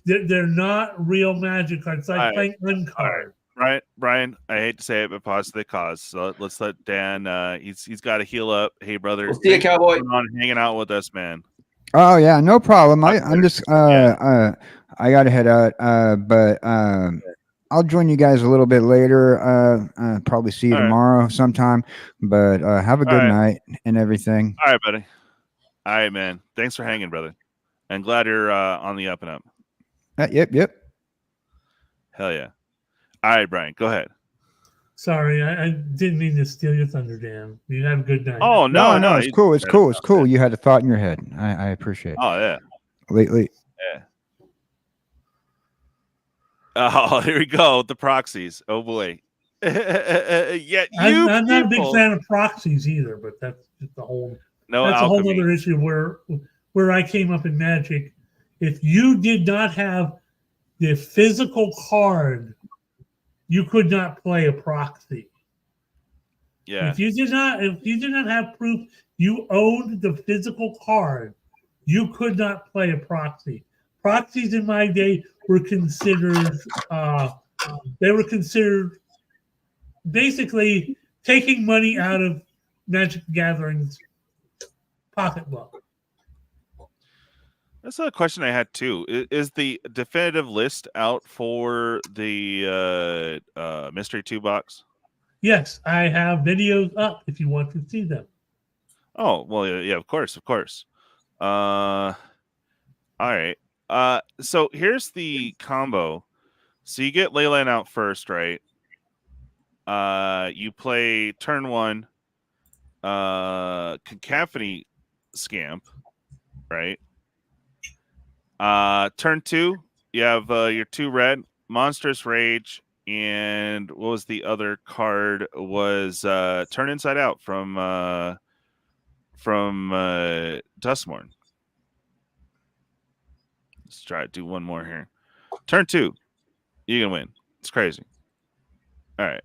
They're not real magic cards. It's like playing uncard. Right, Brian, I hate to say it, but pause the cause. So let's let Dan. He's got to heal up. Hey, brother, we'll see you, Cowboy. On hanging out with us, man. Oh yeah, no problem. I'm just I gotta head out. But I'll join you guys a little bit later. Probably see you tomorrow sometime. But have a good night and everything. All right, buddy. All right, man. Thanks for hanging, brother. And glad you're on the up and up. Yep. Hell yeah. All right, Brian, go ahead. Sorry, I didn't mean to steal your thunder, Dan. You have a good night. Oh, no. It's cool. It's cool. You had a thought in your head. I appreciate it. Oh, yeah. Lately. Yeah. Oh, here we go. The proxies. Oh, boy. I'm not a big fan of proxies either, but that's just a whole other issue where I came up in Magic. If you did not have the physical card, you could not play a proxy. Yeah. If you did not have proof you owned the physical card, you could not play a proxy. Proxies in my day were considered basically taking money out of Magic the Gathering's pocketbook. That's a question I had too. Is the definitive list out for the mystery 2 box? Yes, I have videos up if you want to see them. Oh, well, yeah, of course. All right. So here's the combo. So you get Leyland out first, right? You play turn 1 Cacophony Scamp, right? Turn 2, You have your 2 red, Monstrous Rage, and what was the other card? Was Turn Inside Out from Duskmourn. Let's try to do one more here. Turn 2, you can win. It's crazy. All right.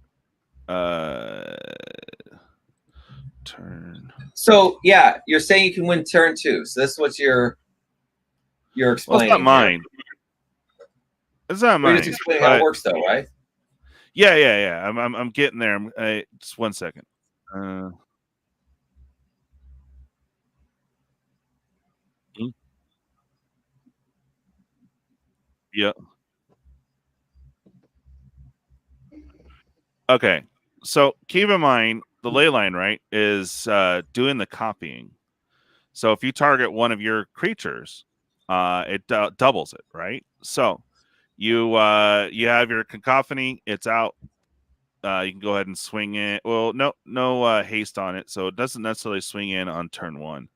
Turn. So yeah, you're saying you can win turn 2. So this is what you're Well, explaining. it's not here. mine. It's not You're mine. just explaining how it works, though, right? Yeah. I'm getting there. Just 1 second. Yeah. Okay. So keep in mind the ley line, right, is doing the copying. So if you target one of your creatures, it doubles it, right? So you have your cacophony. It's out. You can go ahead and swing it. Well, no haste on it, so it doesn't necessarily swing in on turn 1.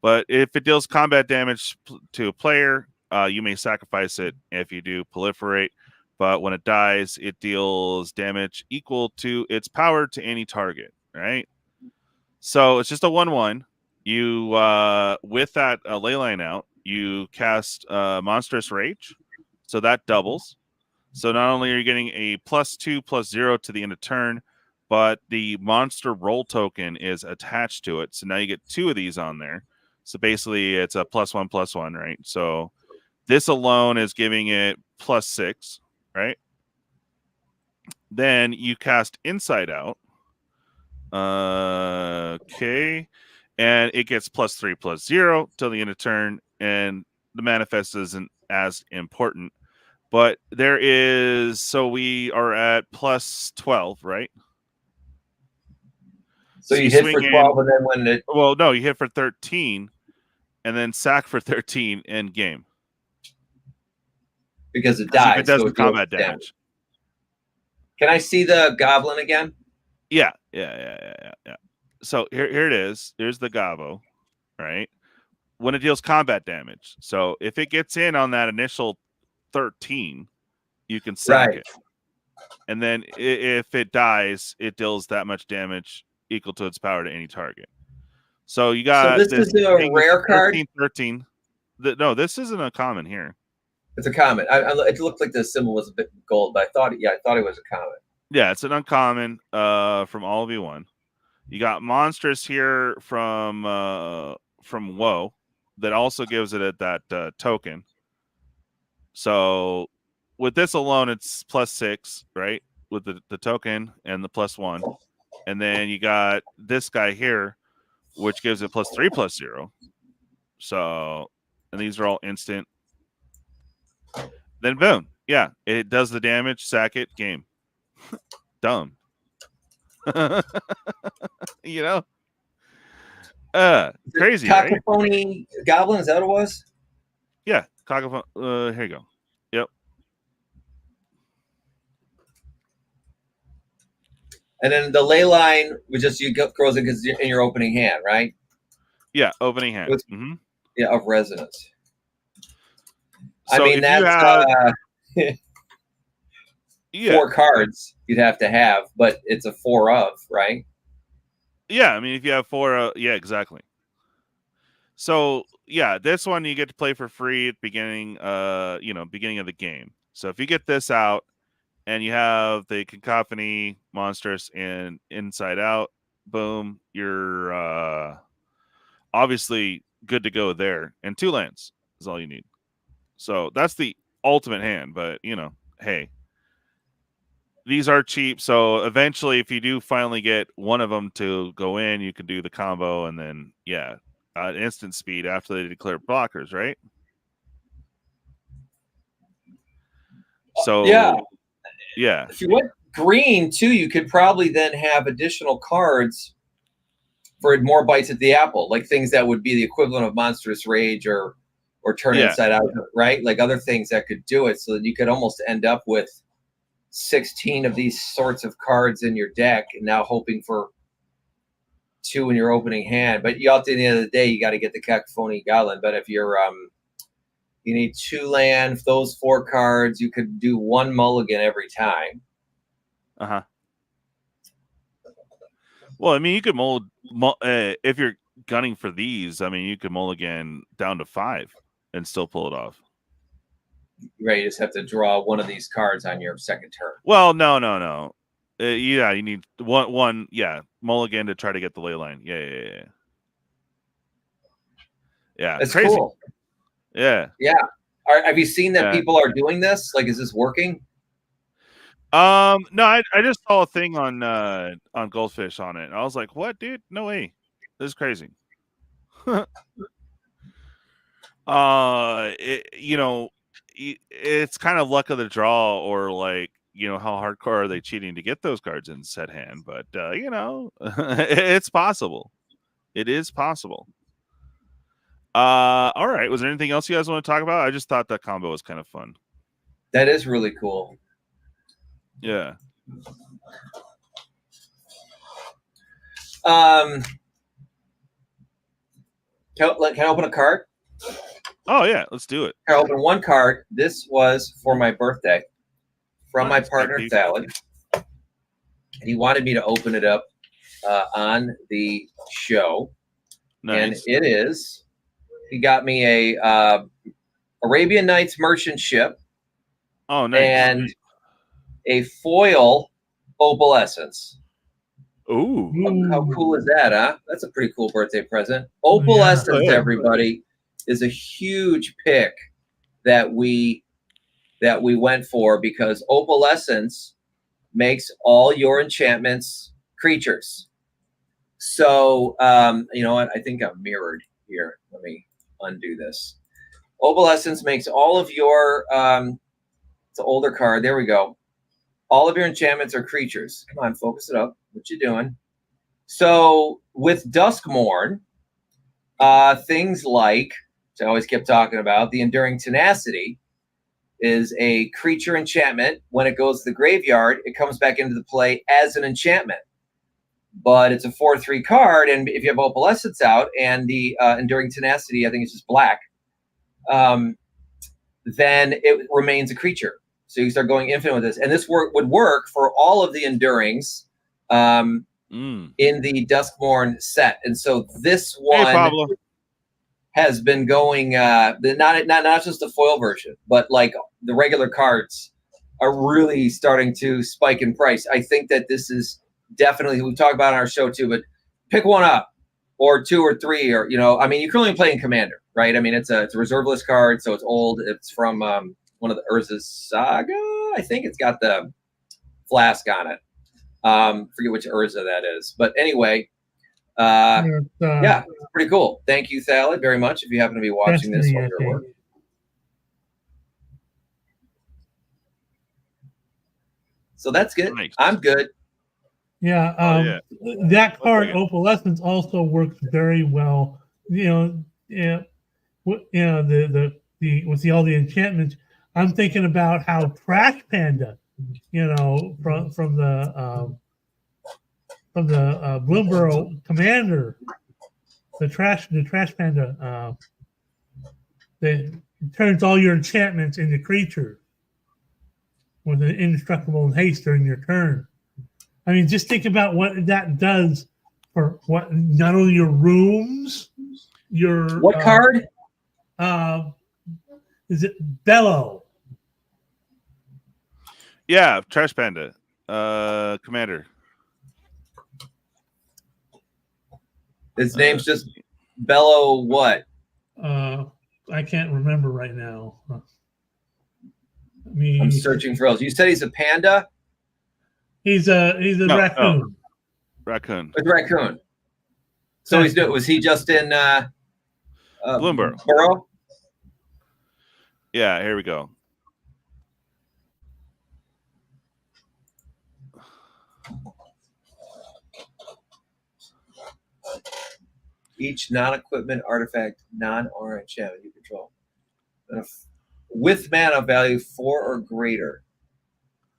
But if it deals combat damage to a player, you may sacrifice it. If you do, proliferate. But when it dies, it deals damage equal to its power to any target, right? So it's just a 1/1. You with that ley line out, you cast Monstrous Rage, so that doubles. So not only are you getting a +2/+0 to the end of turn, but the monster roll token is attached to it. So now you get 2 of these on there. So basically, it's a +1/+1, right? So this alone is giving it +6, right? Then you cast Inside Out. Okay. And it gets +3/+0 till the end of turn, and the manifest isn't as important. But there is, so we are at +12, right? So you hit for 12, and then when it... Well, no, you hit for 13, and then sack for 13 end game. Because it dies. If it does so the combat damage. Can I see the goblin again? Yeah. So here it is. Here's the Gavo, right? When it deals combat damage. So if it gets in on that initial 13, you can sack it. And then if it dies, it deals that much damage equal to its power to any target. So you got this is a rare card? 13. No, this isn't a common here. It's a common. It looked like the symbol was a bit gold, but I thought it was a common. Yeah, it's an uncommon from all of V1. You got monstrous here from Woe that also gives it that token. So with this alone, it's +6, right? With the token and the +1. And then you got this guy here, which gives it +3/+0. So, and these are all instant. Then boom. Yeah, it does the damage, sack it, game. Dumb. You know? Crazy, Cacophony right? Goblin, is that what it was? Yeah, Cacophony. Here you go. Yep. And then the ley line was just grows in because in your opening hand, right? Yeah, opening hand. Yeah, of resonance. So I mean, that's 4 cards you'd have to have, but it's a 4 of, right? Yeah, I mean, if you have 4, yeah, exactly. So yeah, this one you get to play for free at beginning of the game. So if you get this out and you have the Cacophony, Monstrous, and Inside Out, boom, you're obviously good to go there. And 2 lands is all you need. So that's the ultimate hand, but hey, these are cheap. So eventually, if you do finally get one of them to go in, you can do the combo, and then instant speed after they declare blockers, right? So yeah. If you went green too, you could probably then have additional cards for more bites at the apple, like things that would be the equivalent of Monstrous Rage or Turn Inside Out, right? Like other things that could do it, so that you could almost end up with 16 of these sorts of cards in your deck, and now hoping for 2 in your opening hand. But at the end of the day, you got to get the Cacophony Goblin. But if you're You need 2 land. Those 4 cards, you could do 1 mulligan every time. Uh-huh. Well, I mean, you could if you're gunning for these, I mean, you could mulligan down to 5 and still pull it off. Right, you just have to draw one of these cards on your second turn. Well, no. Yeah, you need one. Yeah, mulligan to try to get the ley line. Yeah. That's crazy. cool. Yeah. Have you seen that people are doing this? Like, is this working? No, I just saw a thing on Goldfish on it. I was like, what, dude? No way. This is crazy. It's kind of luck of the draw, or like, how hardcore are they cheating to get those cards in set hand? But it's possible. It is possible. All right. Was there anything else you guys want to talk about? I just thought that combo was kind of fun. That is really cool. Yeah. Can I open a card? Oh yeah, let's do it. I opened 1 card. This was for my birthday from my partner Sally, and he wanted me to open it up on the show. Nice. And it is. He got me a Arabian Nights merchant ship. Oh, nice. And a foil opalescence. Ooh. How cool is that, huh? That's a pretty cool birthday present. Opalescence, everybody, is a huge pick that we went for, because opalescence makes all your enchantments creatures. So, you know what? I think I'm mirrored here. Let me undo this. Opalescence makes all of your it's an older card. There we go. All of your enchantments are creatures. Come on, focus it up. What you doing? So with Duskmourn, things like, which I always kept talking about, the Enduring Tenacity is a creature enchantment. When it goes to the graveyard, it comes back into the play as an enchantment. But it's a 4/3 card, and if you have Opalescence out and the Enduring Tenacity, I think it's just black, then it remains a creature. So you start going infinite with this. And this would work for all of the Endurings in the Duskmourn set. And so this one Pablo has been going, not just the foil version, but like the regular cards are really starting to spike in price. I think that this is definitely, we've talked about it on our show too, but pick one up, or 2 or 3, or, you know, I mean, you can only play in Commander, right? I mean, it's a reserve list card, so it's old. It's from one of the Urza's Saga. I think it's got the flask on it. Forget which Urza that is. But anyway, yeah, it's pretty cool. Thank you, Thalid, very much, if you happen to be watching this while you're at work. So that's good. Nice. I'm good. Yeah, that card Opalescence also works very well. You know, with all the enchantments. I'm thinking about how Trash Panda, you know, from the Bloomborough Commander, the Trash Panda, that turns all your enchantments into creatures with an indestructible haste during your turn. I mean, just think about what that does for what not only your rooms, your what card? Is it Bellow? Yeah, Trash Panda, Commander. His name's just Bellow. What? I can't remember right now. I'm searching for else. You said he's a panda. He's a raccoon. No. Raccoon. A raccoon. So was he just in Bloomborough? Borough? Yeah, here we go. Each non-equipment artifact, non-aura enchantment you control, with mana value 4 or greater.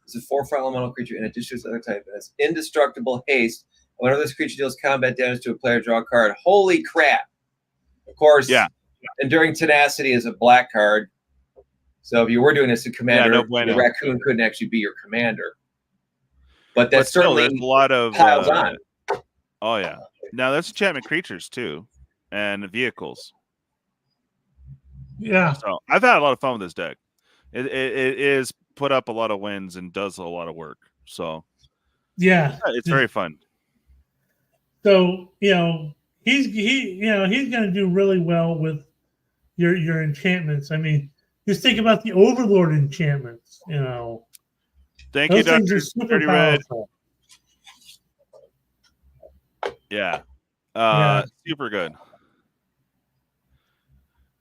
It's a 4/4 elemental creature in addition to its other type. It has indestructible haste. Whenever this creature deals combat damage to a player, draw a card. Holy crap! Of course, Yeah. Enduring Tenacity is a black card. So if you were doing this as a commander, no bueno. the raccoon couldn't actually be your commander. But But that still, certainly there's a lot of piles on. Oh yeah. Now that's enchantment creatures too, and vehicles. Yeah. So I've had a lot of fun with this deck. It is put up a lot of wins and does a lot of work. So Yeah. it's very fun. So he's going to do really well with your enchantments. I mean, just think about the Overlord enchantments. Thank those you, things Dr. are super Dirty Red. powerful. Yeah. Yeah. Super good.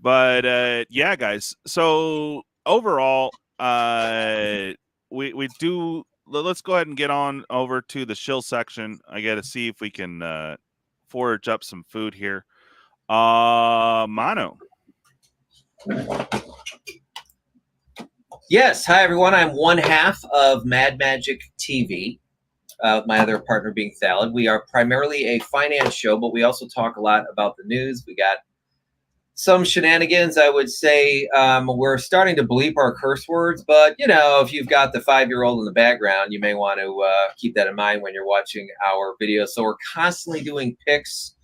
But yeah, guys. So overall, we do. Let's go ahead and get on over to the shill section. I got to see if we can forage up some food here. Mono. Yes. Hi, everyone. I'm one half of Mad Magic TV. My other partner being Thalid. We are primarily a finance show, but we also talk a lot about the news. We got some shenanigans. I would say we're starting to bleep our curse words, but if you've got the 5-year-old in the background, you may want to keep that in mind when you're watching our videos. So we're constantly doing picks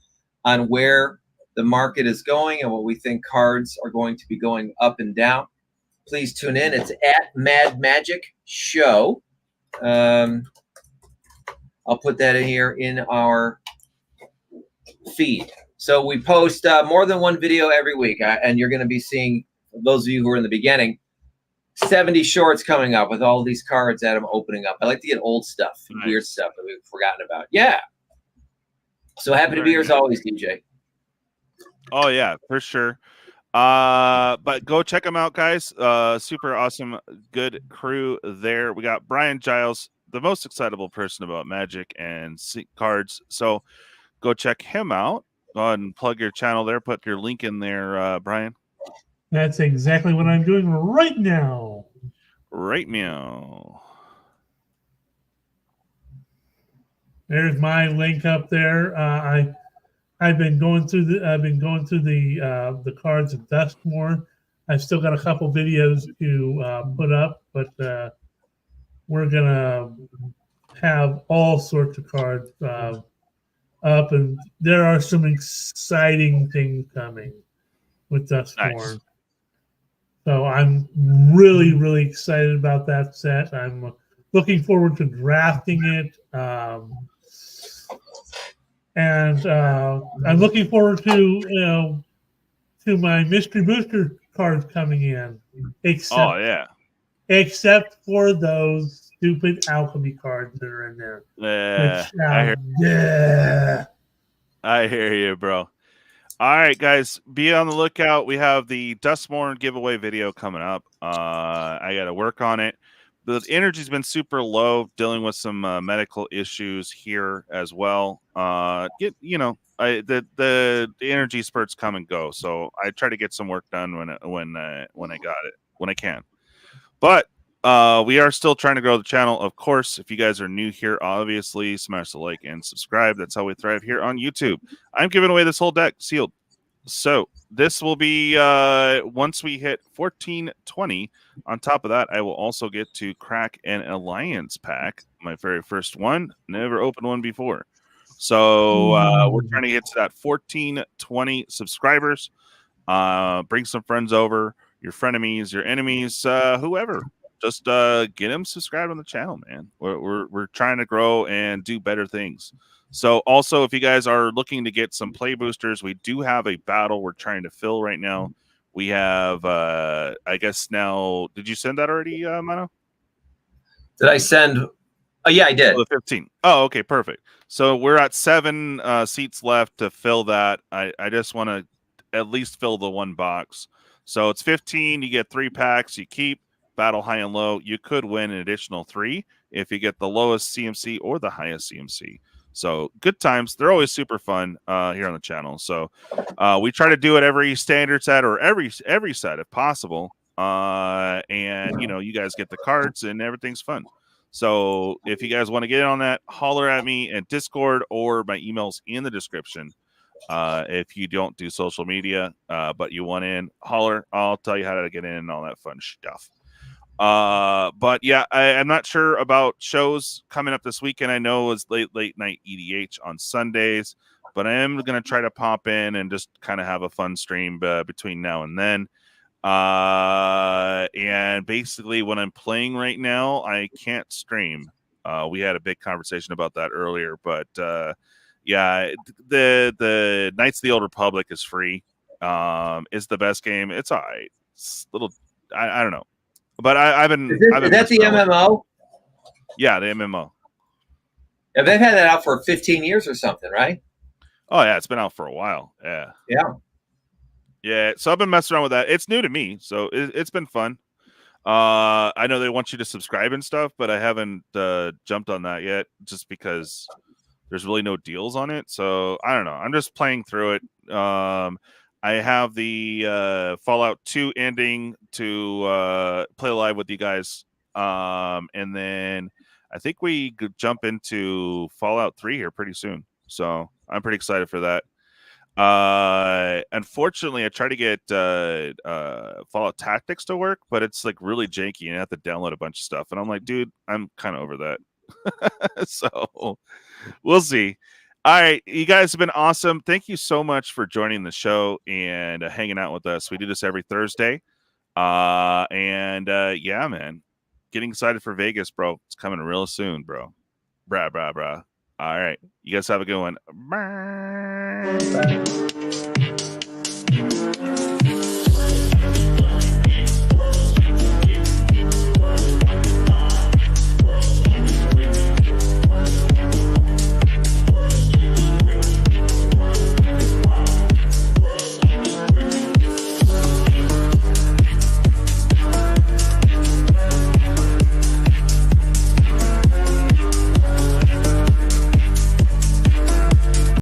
on where the market is going and what we think cards are going to be going up and down. Please tune in. It's at Mad Magic Show. I'll put that in here in our feed. So we post more than one video every week, and you're going to be seeing, those of you who are in the beginning, 70 shorts coming up with all these cards that I'm opening up. I like to get old stuff, weird stuff that we've forgotten about. Yeah. So happy to be here as always, DJ. Oh yeah, for sure. But go check them out, guys. Super awesome, good crew there. We got Brian Giles, the most excitable person about Magic and cards. So go check him out. Go ahead and plug your channel there. Put your link in there, Brian. That's exactly what I'm doing right now. Right meow. There's my link up there. I've been going through the cards of Duskmourn. I've still got a couple videos to put up, but we're gonna have all sorts of cards up, and there are some exciting things coming with Duskmourn. Nice. So I'm really, really excited about that set. I'm looking forward to drafting it. And I'm looking forward to my mystery booster cards coming in. Except for those stupid alchemy cards that are in there. I hear you, bro. All right, guys, be on the lookout. We have the Duskmourn giveaway video coming up. I got to work on it. The energy's been super low, dealing with some medical issues here as well. The energy spurts come and go, so I try to get some work done when I can. But we are still trying to grow the channel. Of course, if you guys are new here, obviously smash the like and subscribe. That's how we thrive here on YouTube. I'm giving away this whole deck sealed. So this will be once we hit 1420. On top of that, I will also get to crack an alliance pack. My very first one. Never opened one before. So we're trying to get to that 1420 subscribers. Bring some friends over, your frenemies, your enemies, whoever. Just get them subscribed on the channel, man. We're trying to grow and do better things. So also, if you guys are looking to get some play boosters, we do have a battle we're trying to fill right now. We have, I guess now, did you send that already, Mano? Did I send? Oh, yeah, I did. Oh, the 15. Oh, okay, perfect. So we're at 7 seats left to fill that. I just want to at least fill the one box. So it's 15. You get 3 packs. You keep battle high and low. You could win an additional 3 if you get the lowest CMC or the highest CMC. So good times. They're always super fun here on the channel. So we try to do it every standard set or every set if possible. And you guys get the cards and everything's fun. So if you guys want to get in on that, holler at me at Discord or my email's in the description. If you don't do social media, but you want in, holler. I'll tell you how to get in and all that fun stuff. But yeah, I'm not sure about shows coming up this weekend. I know it's late night EDH on Sundays, but I am going to try to pop in and just kind of have a fun stream between now and then. And basically when I'm playing right now, I can't stream. We had a big conversation about that earlier, but yeah, the Knights of the Old Republic is free. Is the best game. It's all right. It's a little, I don't know. But I've been. Is that the MMO? Yeah, the MMO. Yeah, they've had that out for 15 years or something, right? Oh yeah, it's been out for a while. Yeah. Yeah. Yeah. So I've been messing around with that. It's new to me, so it's been fun. I know they want you to subscribe and stuff, but I haven't jumped on that yet, just because there's really no deals on it. So I don't know. I'm just playing through it. I have the Fallout 2 ending to play live with you guys. And then I think we could jump into Fallout 3 here pretty soon. So I'm pretty excited for that. Unfortunately, I tried to get Fallout Tactics to work, but it's like really janky and I have to download a bunch of stuff. And I'm like, dude, I'm kind of over that. So we'll see. All right, you guys have been awesome. Thank you so much for joining the show and hanging out with us. We do this every Thursday. Yeah, man. Getting excited for Vegas, bro. It's coming real soon, bro. Brah. All right. You guys have a good one. Bye.